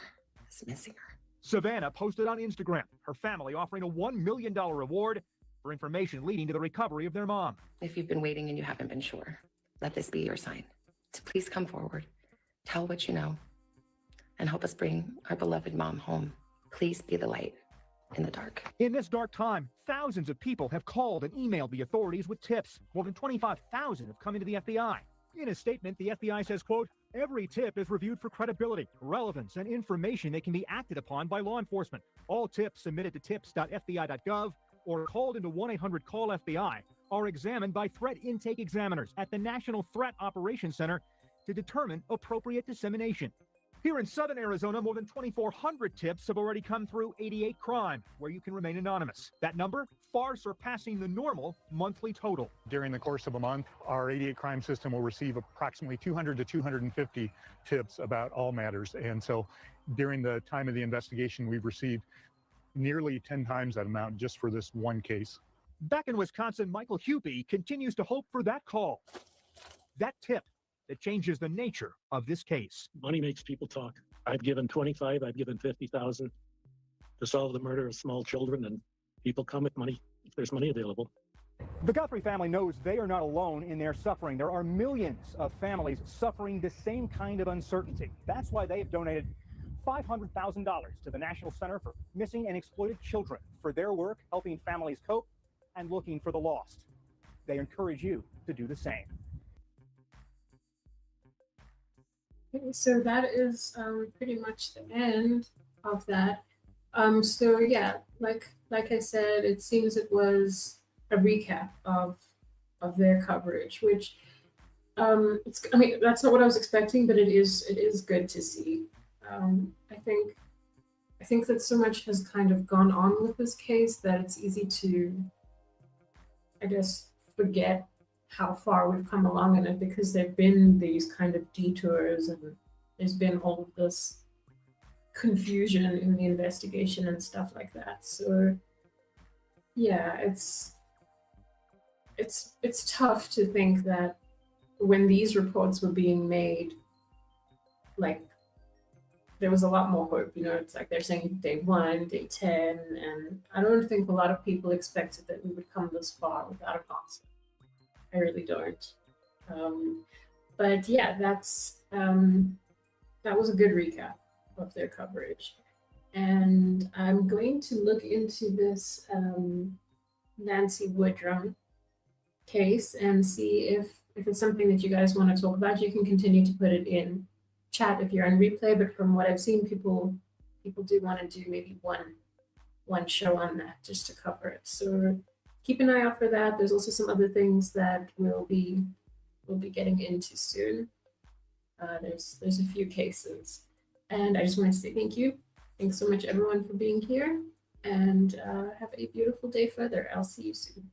Just missing her. Savannah posted on Instagram, her family offering a $1 million reward for information leading to the recovery of their mom. If you've been waiting and you haven't been sure, let this be your sign. So please come forward, tell what you know, and help us bring our beloved mom home. Please be the light in the dark. In this dark time, thousands of people have called and emailed the authorities with tips. More than 25,000 have come into the FBI. In a statement, the FBI says, quote, every tip is reviewed for credibility, relevance, and information that can be acted upon by law enforcement. All tips submitted to tips.fbi.gov or called into 1-800-CALL-FBI are examined by threat intake examiners at the National Threat Operations Center to determine appropriate dissemination. Here in southern Arizona, more than 2,400 tips have already come through 88 Crime, where you can remain anonymous. That number far surpassing the normal monthly total. During the course of a month, our 88 Crime system will receive approximately 200 to 250 tips about all matters. And so during the time of the investigation, we've received nearly 10 times that amount just for this one case. Back in Wisconsin, Michael Hupy continues to hope for that call, that tip that changes the nature of this case. Money makes people talk. I've given 25, I've given 50,000 to solve the murder of small children, and people come with money if there's money available. The Guthrie family knows they are not alone in their suffering. There are millions of families suffering the same kind of uncertainty. That's why they have donated $500,000 to the National Center for Missing and Exploited Children for their work helping families cope and looking for the lost. They encourage you to do the same. Okay, so that is pretty much the end of that. So yeah, like I said, it seems it was a recap of their coverage, which it's, I mean, that's not what I was expecting, but it is good to see. I think that so much has kind of gone on with this case that it's easy to, I guess, forget how far we've come along in it, because there've been these kind of detours and there's been all of this confusion in the investigation and stuff like that. So yeah, it's tough to think that when these reports were being made, like, there was a lot more hope, you know. It's like they're saying day 1, day 10, and I don't think a lot of people expected that we would come this far without an answer. I really don't. But yeah, that was a good recap of their coverage. And I'm going to look into this Nancy Woodrum case and see if it's something that you guys want to talk about. You can continue to put it in chat if you're on replay, but from what I've seen, people do want to do maybe one show on that just to cover it. So keep an eye out for that. There's also some other things that we'll be getting into soon. There's a few cases, and I just wanted to say thank you. Thanks so much, everyone, for being here, and have a beautiful day further. I'll see you soon.